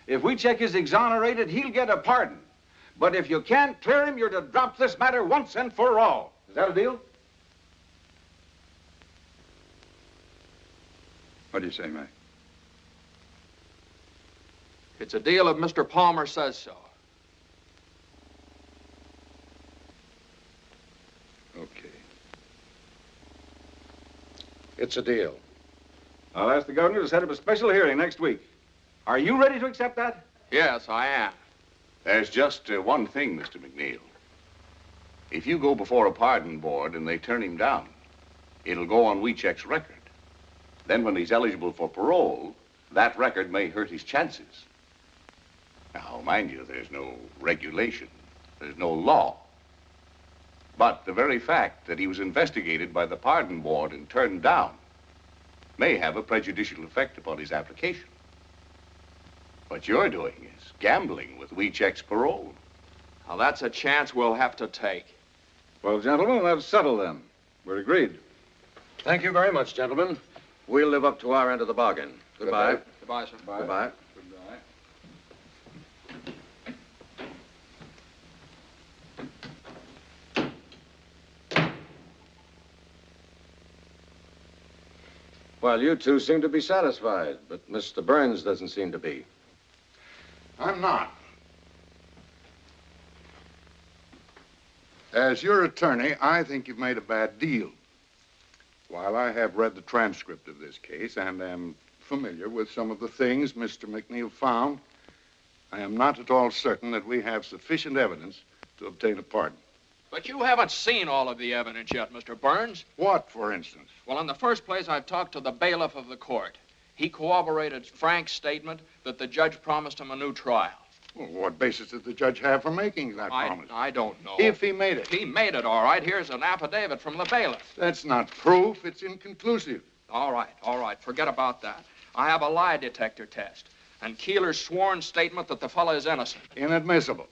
If Wiecek is exonerated, he'll get a pardon. But if you can't clear him, you're to drop this matter once and for all. Is that a deal? What do you say, Mike? It's a deal if Mr. Palmer says so. Okay. It's a deal. I'll ask the governor to set up a special hearing next week. Are you ready to accept that? Yes, I am. There's just one thing, Mr. McNeal. If you go before a pardon board and they turn him down, it'll go on Wiecek's record. Then when he's eligible for parole, that record may hurt his chances. Now, mind you, there's no regulation. There's no law. But the very fact that he was investigated by the pardon board and turned down may have a prejudicial effect upon his application. What you're doing is gambling with Wiecek's parole. Now, that's a chance we'll have to take. Well, gentlemen, that's settled then. We're agreed. Thank you very much, gentlemen. We'll live up to our end of the bargain. Goodbye. Goodbye, sir. Goodbye. Well, you two seem to be satisfied, but Mr. Burns doesn't seem to be. I'm not. As your attorney, I think you've made a bad deal. While I have read the transcript of this case and am familiar with some of the things Mr. McNeal found, I am not at all certain that we have sufficient evidence to obtain a pardon. But you haven't seen all of the evidence yet, Mr. Burns. What, for instance? Well, in the first place, I've talked to the bailiff of the court. He corroborated Frank's statement that the judge promised him a new trial. Well, what basis did the judge have for making that promise? I don't know. If he made it. He made it, all right. Here's an affidavit from the bailiff. That's not proof. It's inconclusive. All right. Forget about that. I have a lie detector test. And Keeler's sworn statement that the fellow is innocent. Inadmissible.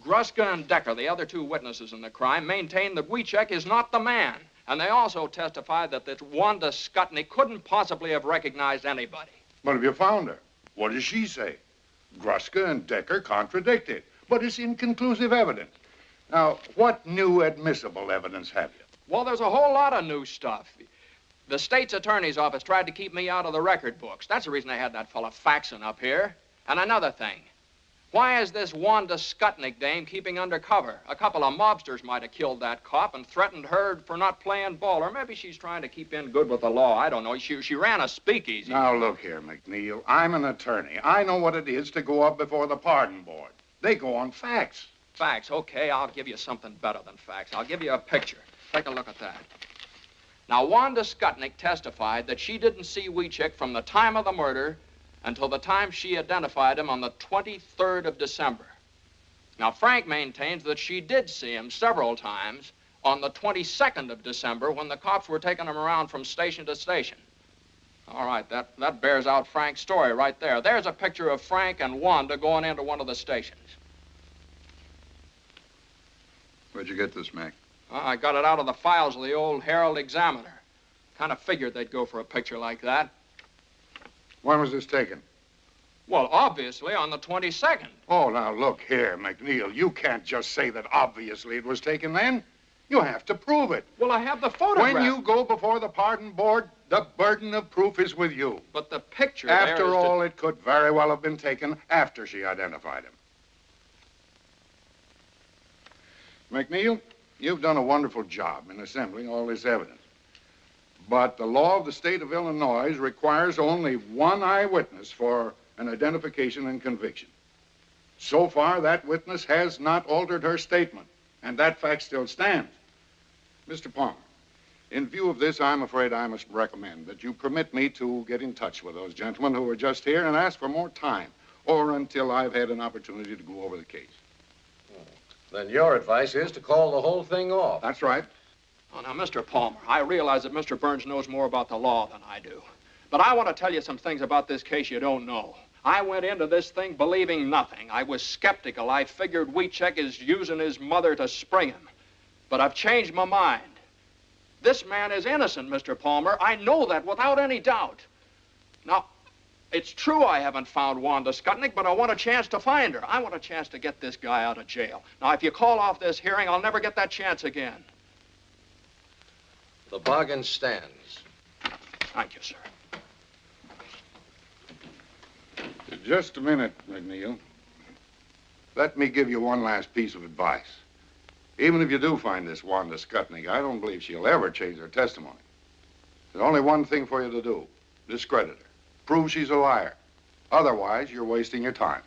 Gruska and Decker, the other two witnesses in the crime, maintain that Wiecek is not the man. And they also testified that this Wanda Skutney couldn't possibly have recognized anybody. But have you found her? What does she say? Gruska and Decker contradict it, but it's inconclusive evidence. Now, what new admissible evidence have you? Well, there's a whole lot of new stuff. The state's attorney's office tried to keep me out of the record books. That's the reason they had that fella faxing up here. And another thing. Why is this Wanda Skutnik dame keeping undercover? A couple of mobsters might have killed that cop and threatened her for not playing ball. Or maybe she's trying to keep in good with the law. I don't know. She ran a speakeasy. Now, look here, McNeal. I'm an attorney. I know what it is to go up before the pardon board. They go on facts. Facts? Okay, I'll give you something better than facts. I'll give you a picture. Take a look at that. Now, Wanda Skutnik testified that she didn't see Wiecek from the time of the murder until the time she identified him on the 23rd of December. Now, Frank maintains that she did see him several times on the 22nd of December when the cops were taking him around from station to station. All right, that bears out Frank's story right there. There's a picture of Frank and Wanda going into one of the stations. Where'd you get this, Mac? I got it out of the files of the old Herald Examiner. Kind of figured they'd go for a picture like that. When was this taken? Well, obviously on the 22nd. Oh, now look here, McNeal. You can't just say that obviously it was taken then. You have to prove it. Well, I have the photograph. When you go before the pardon board, the burden of proof is with you. But the picture After all, it could very well have been taken after she identified him. McNeal, you've done a wonderful job in assembling all this evidence. But the law of the state of Illinois requires only one eyewitness for an identification and conviction. So far, that witness has not altered her statement, and that fact still stands. Mr. Palmer, in view of this, I'm afraid I must recommend that you permit me to get in touch with those gentlemen who were just here and ask for more time, or until I've had an opportunity to go over the case. Then your advice is to call the whole thing off. That's right. Oh, now, Mr. Palmer, I realize that Mr. Burns knows more about the law than I do. But I want to tell you some things about this case you don't know. I went into this thing believing nothing. I was skeptical. I figured Wiecek is using his mother to spring him. But I've changed my mind. This man is innocent, Mr. Palmer. I know that without any doubt. Now, it's true I haven't found Wanda Skutnik, but I want a chance to find her. I want a chance to get this guy out of jail. Now, if you call off this hearing, I'll never get that chance again. The bargain stands. Thank you, sir. Just a minute, McNeal. Let me give you one last piece of advice. Even if you do find this Wanda Skutnik, I don't believe she'll ever change her testimony. There's only one thing for you to do. Discredit her. Prove she's a liar. Otherwise, you're wasting your time.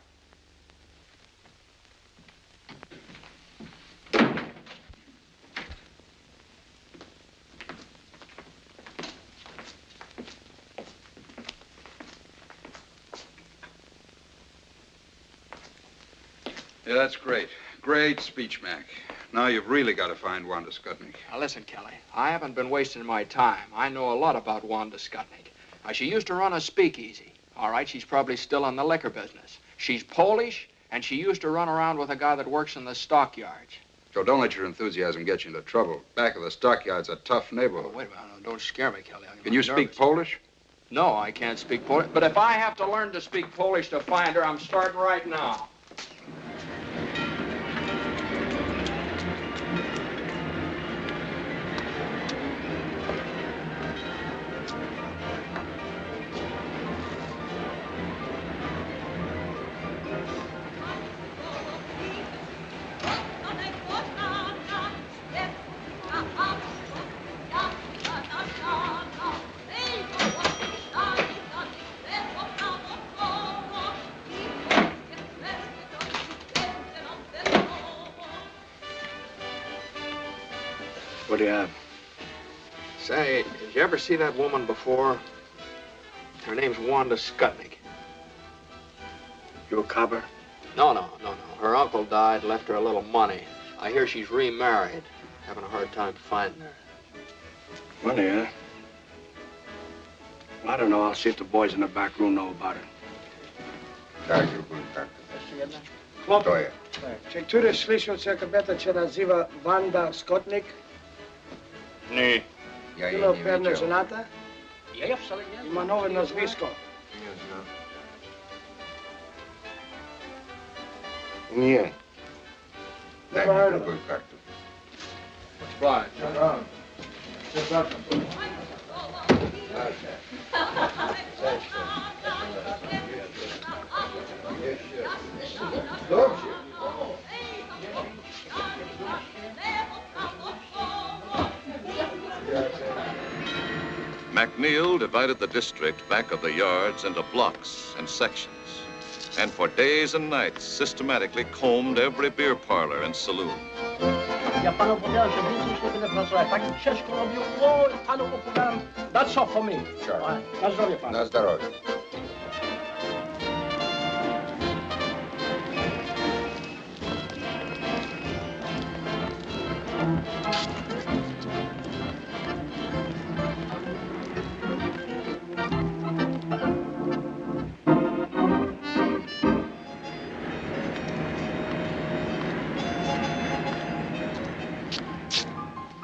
Yeah, that's great. Great speech, Mac. Now you've really got to find Wanda Skutnik. Now, listen, Kelly. I haven't been wasting my time. I know a lot about Wanda Skutnik. Now, she used to run a speakeasy. All right, she's probably still in the liquor business. She's Polish, and she used to run around with a guy that works in the stockyards. So don't let your enthusiasm get you into trouble. Back of the stockyard's a tough neighborhood. Oh, wait a minute. Don't scare me, Kelly. Can you speak Polish? No, I can't speak Polish. But if I have to learn to speak Polish to find her, I'm starting right now. What do you have? Say, did you ever see that woman before? Her name's Wanda Skutnik. You a copper? No. Her uncle died, left her a little money. I hear she's remarried. Having a hard time finding her. Money, huh? I don't know. I'll see if the boys in the back room know about it. Chłopie, czy któryś słyszał, że kobieta się nazywa Wanda Skutnik? Nie. Było pewnie żonata? Ja wcale nie. I ma nowe nazwisko. Nie. Never heard of it. Right. McNeal divided the district back of the yards into blocks and sections, and for days and nights systematically combed every beer parlor and saloon. Ja panu powiedziałem, że więcej już nie będę pracować. Tak ciężko robił. O, panu opowiadam. That's all for me. Sure. Na zdrowie panu. Na zdrowie.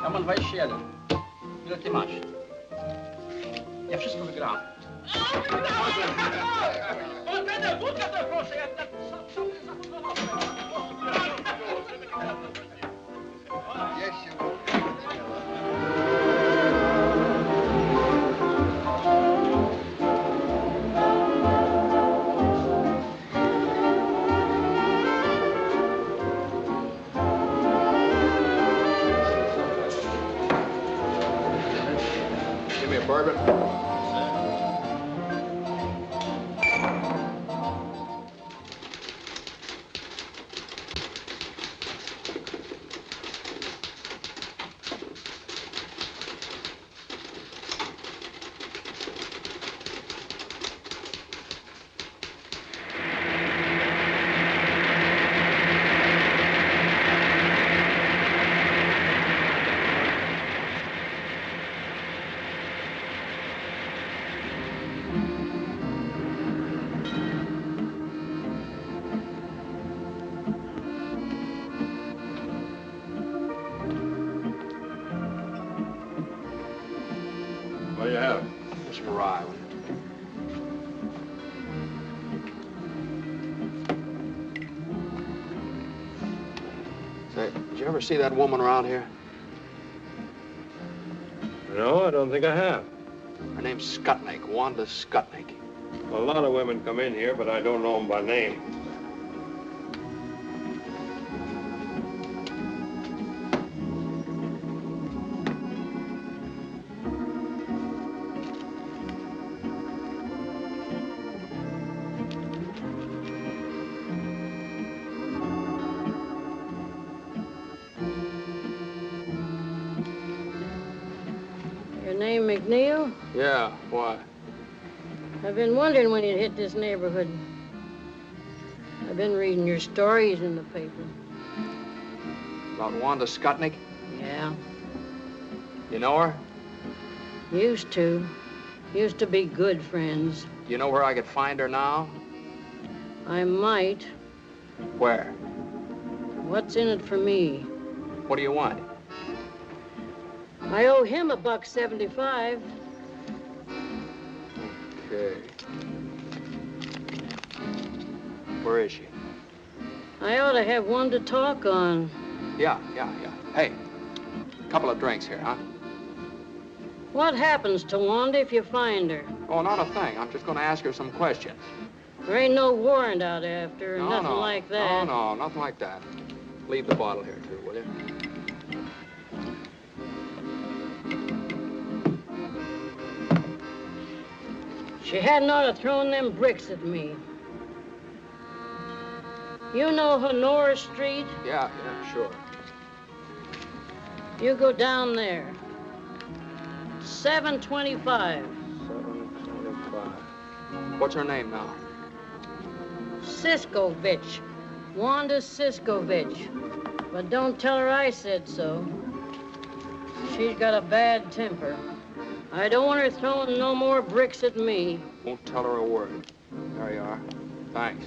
Ja mam 21. Ile ty masz? Ja wszystko wygrałem. Wódkę to proszę, ja Give me a bourbon. What do you have? Some rye. Say, did you ever see that woman around here? No, I don't think I have. Her name's Skutnik, Wanda Skutnik. A lot of women come in here, but I don't know them by name. Your name McNeal? Yeah, why? I've been wondering when you'd hit this neighborhood. I've been reading your stories in the paper. About Wanda Skutnik? Yeah. You know her? Used to. Used to be good friends. Do you know where I could find her now? I might. Where? What's in it for me? What do you want? I owe him $1.75. Okay. Where is she? I ought to have one to talk on. Yeah. Hey, a couple of drinks here, huh? What happens to Wanda if you find her? Oh, not a thing. I'm just going to ask her some questions. There ain't no warrant out after her, nothing like that. No, nothing like that. Leave the bottle here, too, will you? She hadn't ought to thrown them bricks at me. You know Northside Street? Yeah, sure. You go down there. 725. 725. What's her name now? Siskovich. Wanda Siskovich. But don't tell her I said so. She's got a bad temper. I don't want her throwing no more bricks at me. Won't tell her a word. There you are. Thanks.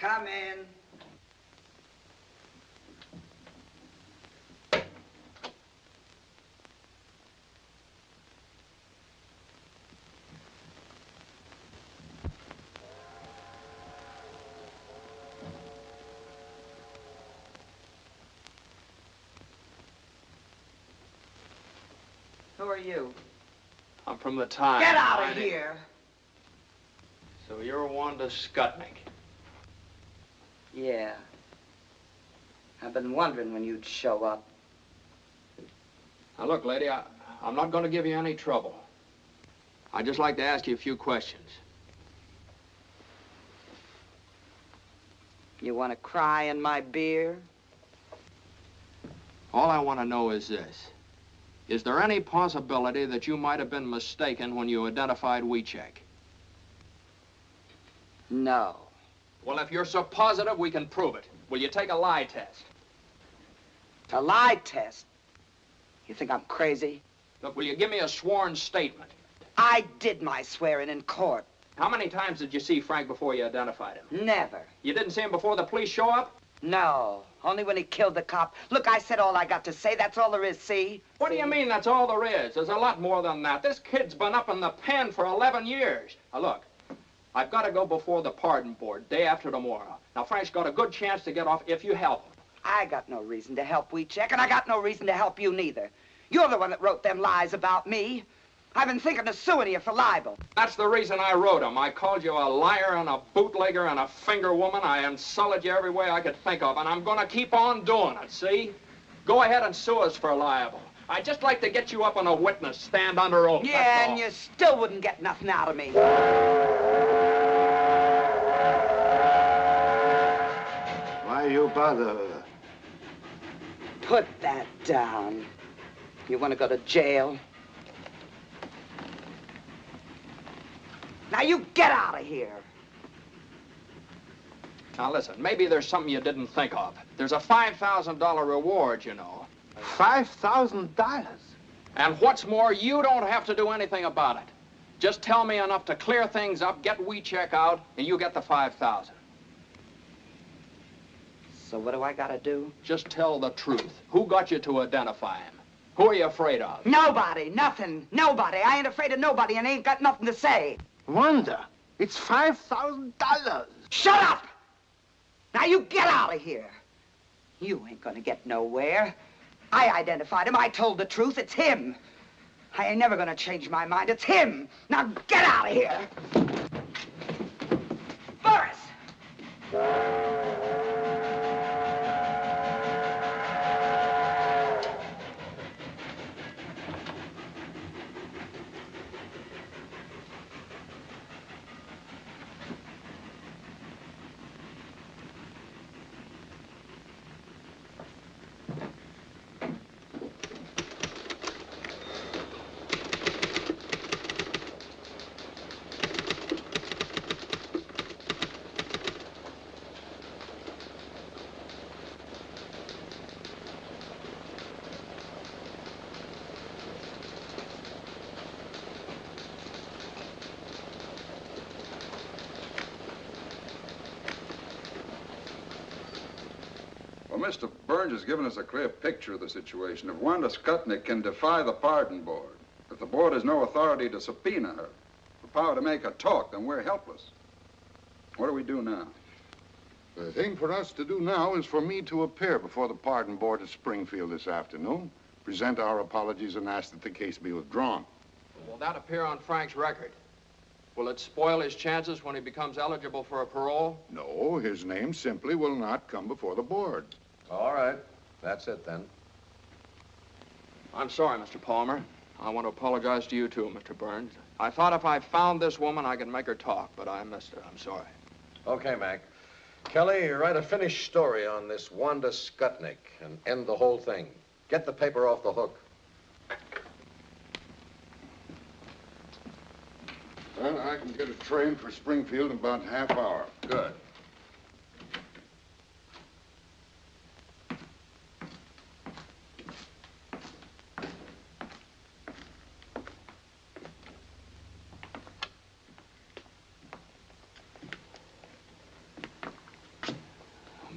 Come in. Who are you? I'm from the Times. Get out of here! So you're Wanda Skutnik. Yeah. I've been wondering when you'd show up. Now, look, lady, I'm not going to give you any trouble. I'd just like to ask you a few questions. You want to cry in my beer? All I want to know is this. Is there any possibility that you might have been mistaken when you identified Wiecek? No. Well, if you're so positive, we can prove it. Will you take a lie test? A lie test? You think I'm crazy? Look, will you give me a sworn statement? I did my swearing in court. How many times did you see Frank before you identified him? Never. You didn't see him before the police show up? No, only when he killed the cop. Look, I said all I got to say. That's all there is, see? What do you mean that's all there is? There's a lot more than that. This kid's been up in the pen for 11 years. Now, look, I've got to go before the pardon board day after tomorrow. Now, Frank's got a good chance to get off if you help him. I got no reason to help Wiecek, and I got no reason to help you neither. You're the one that wrote them lies about me. I've been thinking of suing you for libel. That's the reason I wrote them. I called you a liar and a bootlegger and a finger woman. I insulted you every way I could think of, and I'm going to keep on doing it, see? Go ahead and sue us for libel. I'd just like to get you up on a witness stand under oath. Yeah, and you still wouldn't get nothing out of me. Why you bother? Put that down. You want to go to jail? Now you get out of here. Now listen, maybe there's something you didn't think of. There's a $5,000 reward, you know. $5,000? And what's more, you don't have to do anything about it. Just tell me enough to clear things up, get Wiecek out, and you get the $5,000. So what do I gotta do? Just tell the truth. Who got you to identify him? Who are you afraid of? Nobody, nothing, nobody. I ain't afraid of nobody and ain't got nothing to say. Wanda, it's $5,000. Shut up! Now you get out of here. You ain't gonna get nowhere. I identified him. I told the truth. It's him. I ain't never gonna change my mind. It's him. Now get out of here. Boris! Well, Mr. Burns has given us a clear picture of the situation. If Wanda Skutnik can defy the pardon board, if the board has no authority to subpoena her, the power to make her talk, then we're helpless. What do we do now? The thing for us to do now is for me to appear before the pardon board at Springfield this afternoon, present our apologies, and ask that the case be withdrawn. Will that appear on Frank's record? Will it spoil his chances when he becomes eligible for a parole? No, his name simply will not come before the board. All right. That's it, then. I'm sorry, Mr. Palmer. I want to apologize to you, too, Mr. Burns. I thought if I found this woman, I could make her talk, but I missed her. I'm sorry. Okay, Mac. Kelly, write a finished story on this Wanda Skutnik and end the whole thing. Get the paper off the hook. Well, I can get a train for Springfield in about half hour. Good.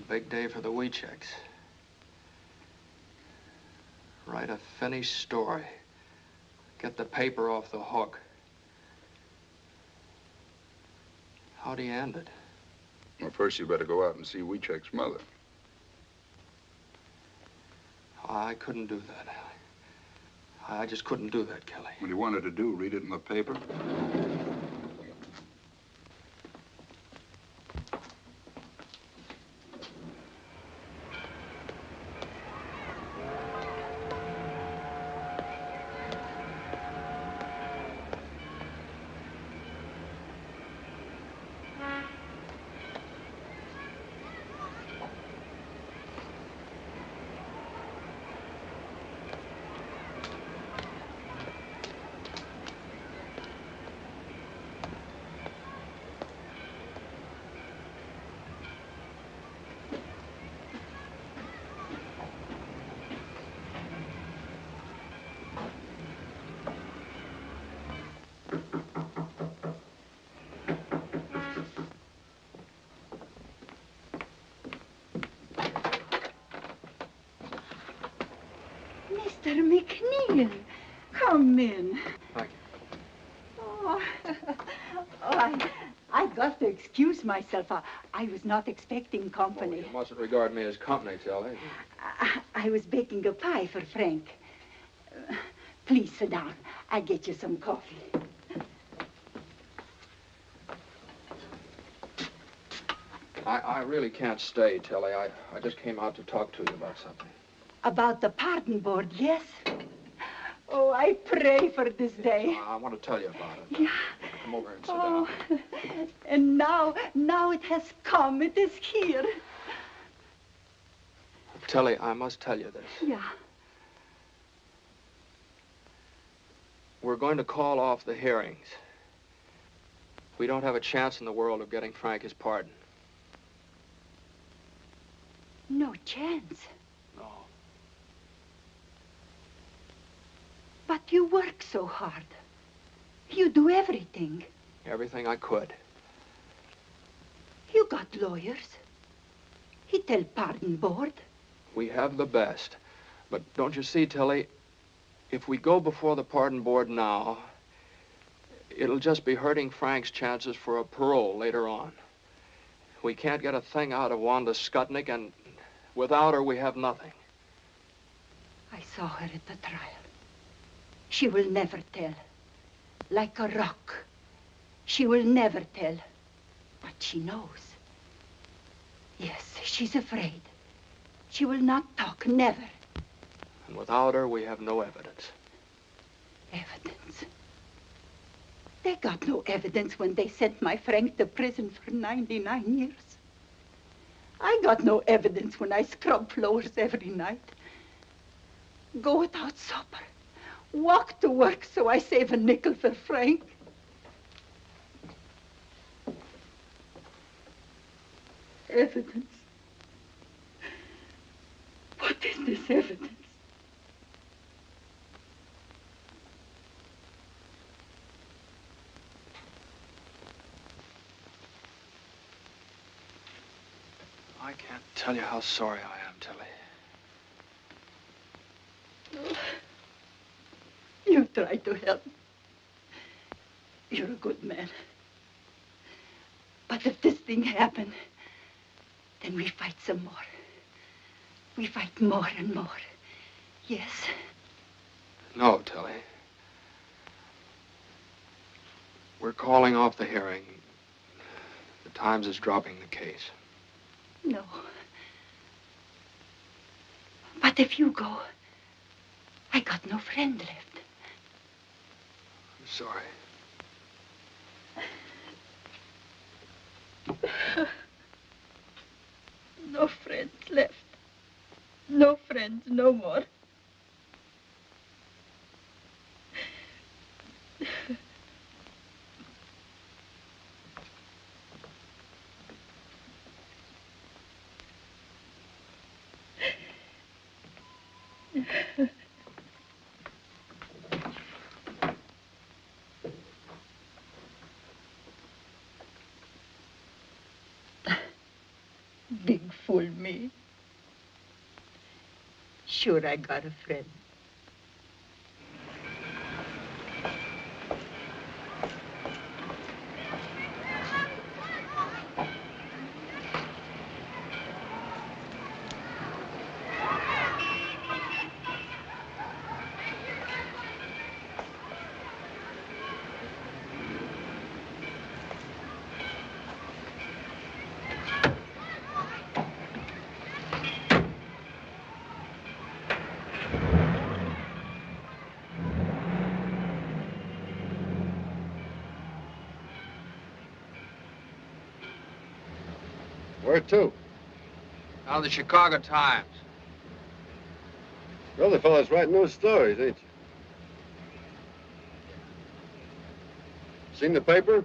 Big day for the Wieceks. Write a finished story. Get the paper off the hook. How do you end it? Well, first you better go out and see Wiecek's mother. I couldn't do that. I just couldn't do that, Kelly. What do you want her to do? Read it in the paper? Mr. McNeal, come in. Thank you. I got to excuse myself. I was not expecting company. You mustn't regard me as company, Kelly. I was baking a pie for Frank. Please sit down. I'll get you some coffee. I really can't stay, Tilly. I just came out to talk to you about something. About the pardon board, yes? Oh, I pray for this day. I want to tell you about it. Yeah. Come over and sit down. And now it has come. It is here. Tilly, I must tell you this. Yeah. We're going to call off the hearings. We don't have a chance in the world of getting Frank his pardon. No chance. No. But you work so hard. You do everything. Everything I could. You got lawyers. It tell pardon board. We have the best. But don't you see, Tilly, if we go before the pardon board now, it'll just be hurting Frank's chances for a parole later on. We can't get a thing out of Wanda Skutnik, and without her, we have nothing. I saw her at the trial. She will never tell. Like a rock. She will never tell. But she knows. Yes, she's afraid. She will not talk, never. And without her, we have no evidence. Evidence? They got no evidence when they sent my Frank to prison for 99 years. I got no evidence when I scrub floors every night. Go without supper. Walk to work so I save a nickel for Frank. Evidence. What is this evidence? I can't tell you how sorry I am, Tilly. You try to help. You're a good man. But if this thing happened, then we fight some more. We fight more and more. Yes? No, Tilly. We're calling off the hearing. The Times is dropping the case. No. But if you go, I got no friend left. I'm sorry. No friends left. No friends no more. Big fool me. Sure, I got a friend. Where to? Now the Chicago Times. Well, the fellow's writing those stories, ain't you? Seen the paper?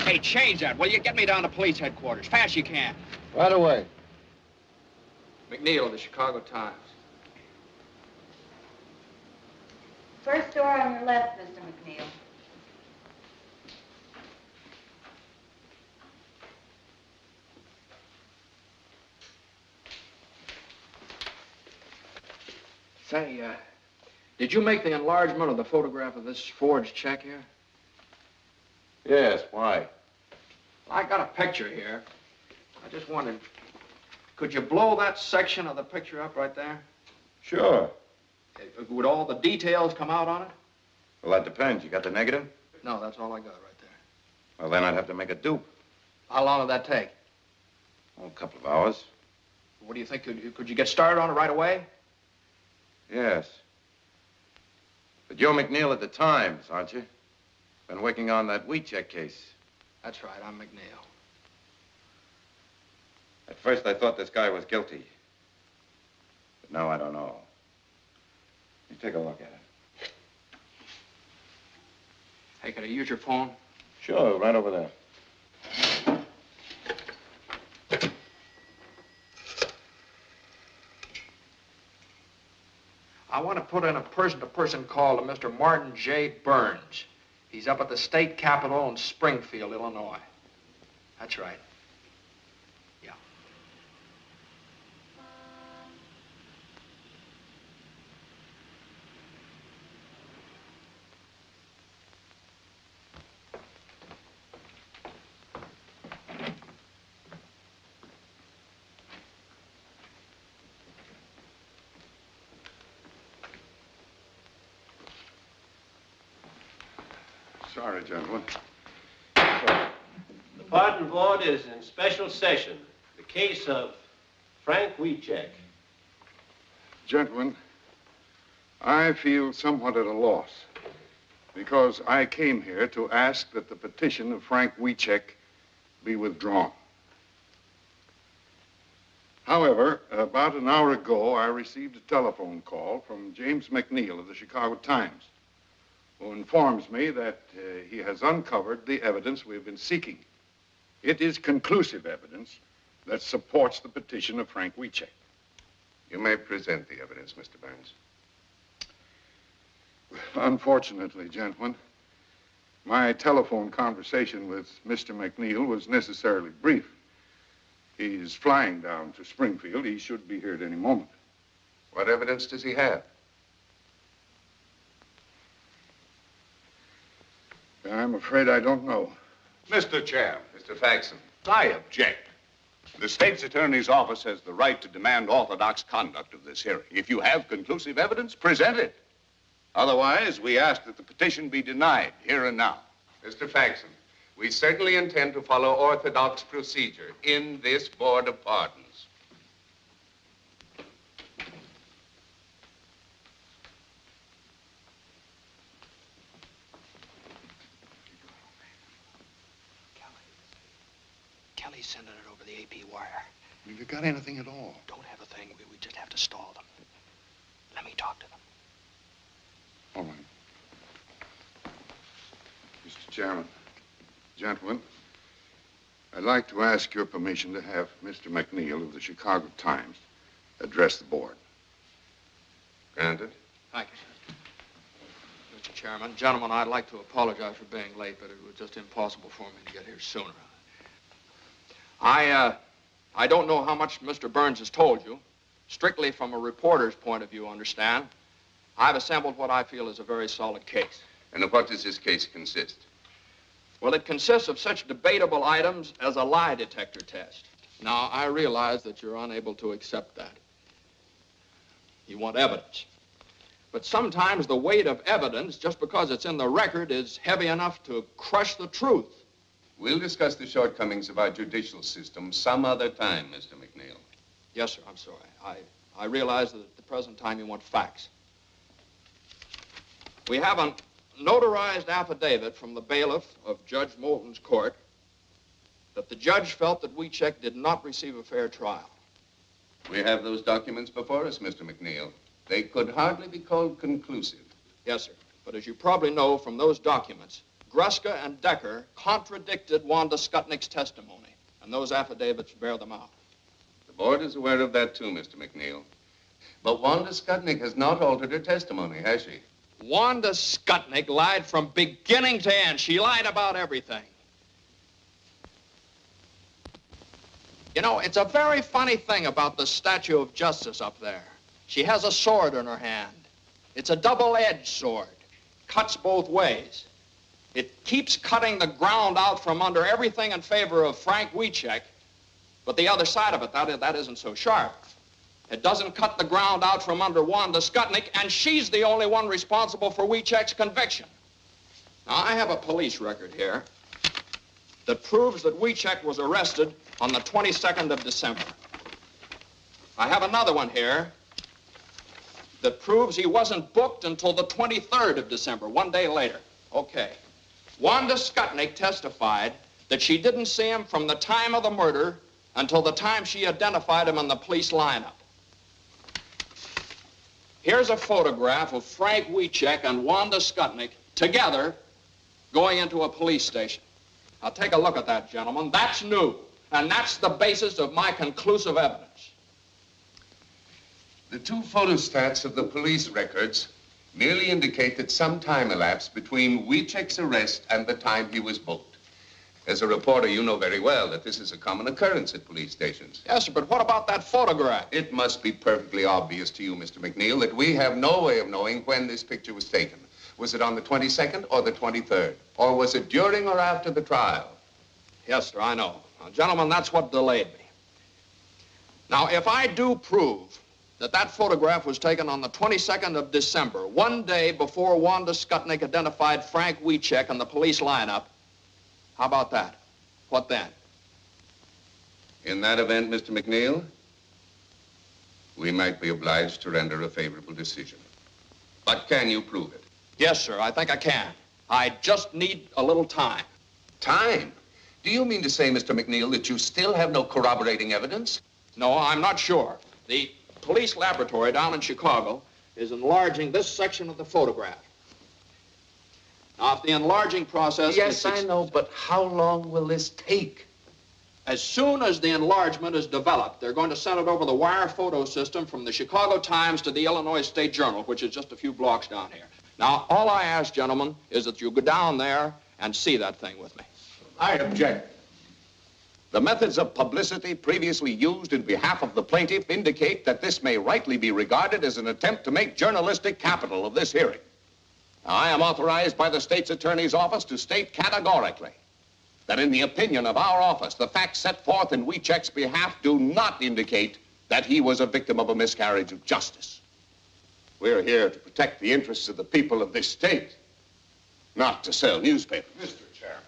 Hey, change that, will you? Get me down to police headquarters. Fast you can. Right away. McNeal of the Chicago Times. First door on your left, Mr. McNeal. Say, did you make the enlargement of the photograph of this forged check here? Yes, why? I got a picture here. I just wondered, could you blow that section of the picture up right there? Sure. Would all the details come out on it? Well, that depends. You got the negative? No, that's all I got right there. Well, then I'd have to make a dupe. How long would that take? Oh, a couple of hours. What do you think? Could you get started on it right away? Yes. But you're McNeal at the Times, aren't you? Been working on that Wiecek case. That's right, I'm McNeal. At first, I thought this guy was guilty. But now I don't know. You take a look at it. Hey, could I use your phone? Sure, right over there. I want to put in a person-to-person call to Mr. Martin J. Burns. He's up at the state capitol in Springfield, Illinois. That's right. Yeah. Sorry, gentlemen. The pardon board is in special session. The case of Frank Wiecek. Gentlemen, I feel somewhat at a loss because I came here to ask that the petition of Frank Wiecek be withdrawn. However, about an hour ago, I received a telephone call from James McNeal of the Chicago Times, who informs me that he has uncovered the evidence we've been seeking. It is conclusive evidence that supports the petition of Frank Wiecek. You may present the evidence, Mr. Burns. Unfortunately, gentlemen, my telephone conversation with Mr. McNeal was necessarily brief. He's flying down to Springfield. He should be here at any moment. What evidence does he have? I'm afraid I don't know. Mr. Chair. Mr. Faxon. I object. The state's attorney's office has the right to demand orthodox conduct of this hearing. If you have conclusive evidence, present it. Otherwise, we ask that the petition be denied here and now. Mr. Faxon, we certainly intend to follow orthodox procedure in this Board of Pardons. Kelly's sending it over the AP wire. Have you got anything at all? Don't have a thing. We just have to stall them. Let me talk to them. All right. Mr. Chairman, gentlemen, I'd like to ask your permission to have Mr. McNeal of the Chicago Times address the board. Granted. Thank you, sir. Mr. Chairman, gentlemen, I'd like to apologize for being late, but it was just impossible for me to get here sooner. I don't know how much Mr. Burns has told you. Strictly from a reporter's point of view, understand. I've assembled what I feel is a very solid case. And of what does this case consist? Well, it consists of such debatable items as a lie detector test. Now, I realize that you're unable to accept that. You want evidence. But sometimes the weight of evidence, just because it's in the record, is heavy enough to crush the truth. We'll discuss the shortcomings of our judicial system some other time, Mr. McNeal. Yes, sir, I'm sorry. I realize that at the present time you want facts. We have a notarized affidavit from the bailiff of Judge Moulton's court that the judge felt that Wiecek did not receive a fair trial. We have those documents before us, Mr. McNeal. They could hardly be called conclusive. Yes, sir. But as you probably know from those documents, Gruska and Decker contradicted Wanda Skutnik's testimony, and those affidavits bear them out. The board is aware of that, too, Mr. McNeal. But Wanda Skutnik has not altered her testimony, has she? Wanda Skutnik lied from beginning to end. She lied about everything. You know, it's a very funny thing about the Statue of Justice up there. She has a sword in her hand. It's a double-edged sword. Cuts both ways. It keeps cutting the ground out from under everything in favor of Frank Wiecek, But the other side of it, that isn't so sharp. It doesn't cut the ground out from under Wanda Skutnik, and she's the only one responsible for Wiecek's conviction. Now, I have a police record here that proves that Wiecek was arrested on the 22nd of December. I have another one here that proves he wasn't booked until the 23rd of December, 1 day later. Okay. Wanda Skutnik testified that she didn't see him from the time of the murder until the time she identified him in the police lineup. Here's a photograph of Frank Wiecek and Wanda Skutnik together going into a police station. Now, take a look at that, gentlemen. That's new, and that's the basis of my conclusive evidence. The two photostats of the police records merely indicate that some time elapsed between Wiecek's arrest and the time he was booked. As a reporter, you know very well that this is a common occurrence at police stations. Yes, sir, but what about that photograph? It must be perfectly obvious to you, Mr. McNeal, that we have no way of knowing when this picture was taken. Was it on the 22nd or the 23rd? Or was it during or after the trial? Yes, sir, I know. Now, gentlemen, that's what delayed me. Now, if I do prove that that photograph was taken on the 22nd of December, 1 day before Wanda Skutnik identified Frank Wiecek in the police lineup, how about that? What then? In that event, Mr. McNeal, we might be obliged to render a favorable decision. But can you prove it? Yes, sir, I think I can. I just need a little time. Time? Do you mean to say, Mr. McNeal, that you still have no corroborating evidence? No, I'm not sure. The police laboratory down in Chicago is enlarging this section of the photograph. Now, if the enlarging process Yes, I know, but how long will this take? As soon as the enlargement is developed, they're going to send it over the wire photo system from the Chicago Times to the Illinois State Journal, which is just a few blocks down here. Now, all I ask, gentlemen, is that you go down there and see that thing with me. I object. The methods of publicity previously used in behalf of the plaintiff indicate that this may rightly be regarded as an attempt to make journalistic capital of this hearing. Now, I am authorized by the state's attorney's office to state categorically that in the opinion of our office, the facts set forth in Wiecek's behalf do not indicate that he was a victim of a miscarriage of justice. We're here to protect the interests of the people of this state, not to sell newspapers. Mr. Chairman.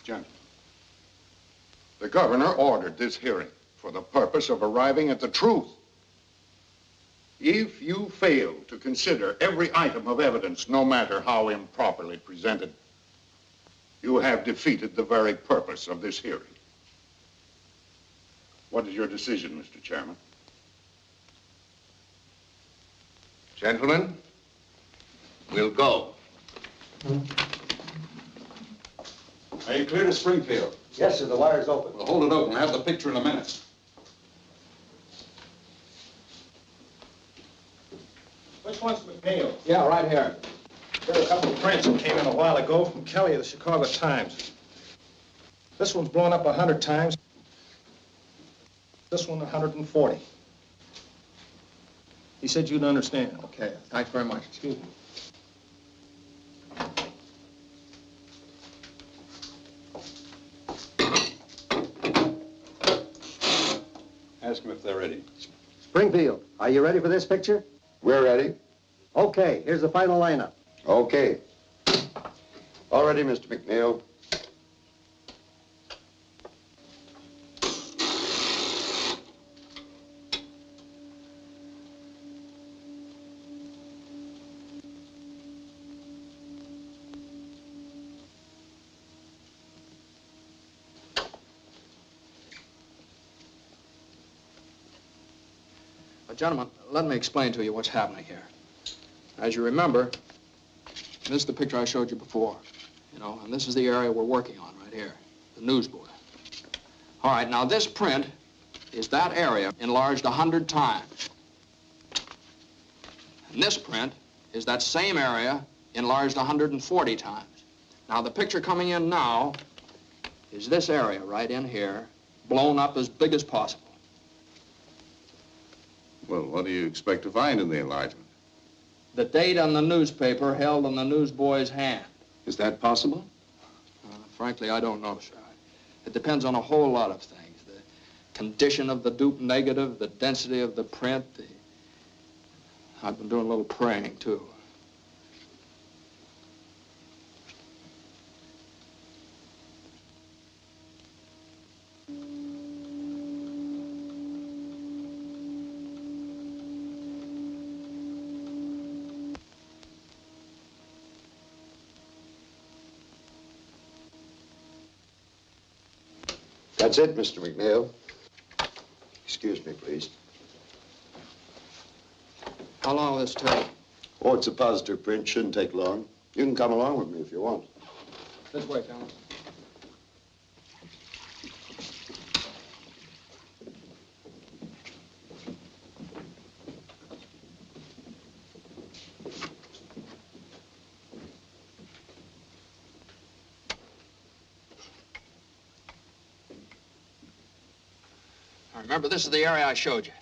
Gentlemen, the governor ordered this hearing for the purpose of arriving at the truth. If you fail to consider every item of evidence, no matter how improperly presented, you have defeated the very purpose of this hearing. What is your decision, Mr. Chairman? Gentlemen, we'll go. Are you clear to Springfield? Yes, sir, the wire's open. Well, hold it open. I'll have the picture in a minute. Which one's McNeal? Yeah, right here. There are a couple of prints that came in a while ago from Kelly of the Chicago Times. This one's blown up 100 times. This one 140. He said you'd understand. Okay, thanks very much. Excuse me. Ask them if they're ready. Springfield, are you ready for this picture? We're ready. Okay, here's the final lineup. Okay. All ready, Mr. McNeal. Gentlemen, let me explain to you what's happening here. As you remember, this is the picture I showed you before, you know, and this is the area we're working on right here, the newsboard. All right, now this print is that area enlarged 100 times. And this print is that same area enlarged 140 times. Now, the picture coming in now is this area right in here, blown up as big as possible. Well, what do you expect to find in the enlargement? The date on the newspaper held in the newsboy's hand. Is that possible? Frankly, I don't know, sir. It depends on a whole lot of things. condition of the dupe negative, the density of the print. I've been doing a little praying, too. That's it, Mr. McNeal. Excuse me, please. How long will this take? Oh, it's a positive print. Shouldn't take long. You can come along with me if you want. This way, Colonel. Remember, this is the area I showed you.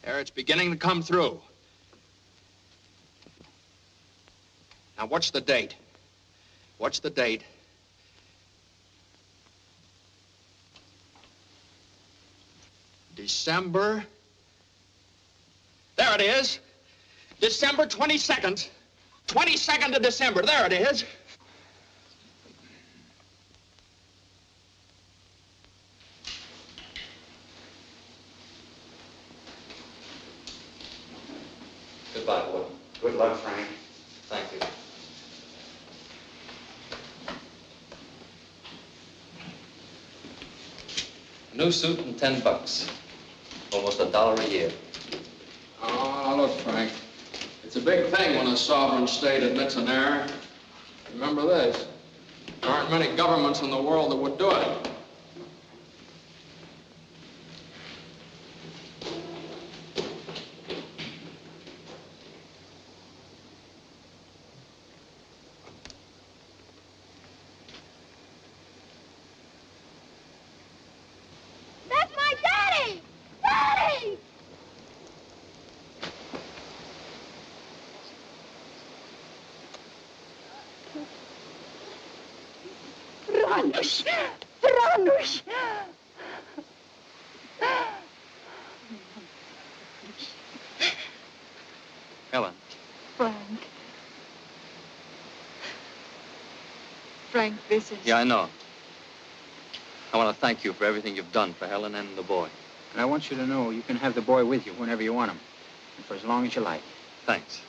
There, it's beginning to come through. Now, what's the date? What's the date? December. There it is. December 22nd. 22nd of December. There it is. Goodbye, boy. Good luck, Frank. Thank you. A new suit and $10. Almost $1 a year. Oh, look, Frank. It's a big thing when a sovereign state admits an error. Remember this. There aren't many governments in the world that would do it. That's my daddy! Daddy! Franuś! Franuś! Helen. Frank. Frank, this is... Yeah, I know. I want to thank you for everything you've done for Helen and the boy. And I want you to know you can have the boy with you whenever you want him, and for as long as you like. Thanks.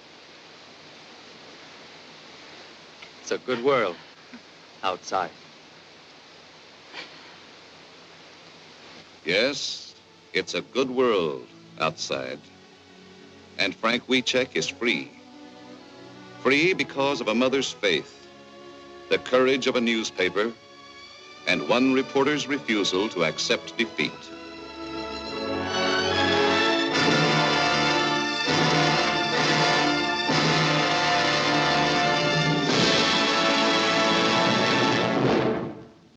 It's a good world outside. Yes, it's a good world outside. And Frank Wiecek is free. Free because of a mother's faith, the courage of a newspaper, and one reporter's refusal to accept defeat.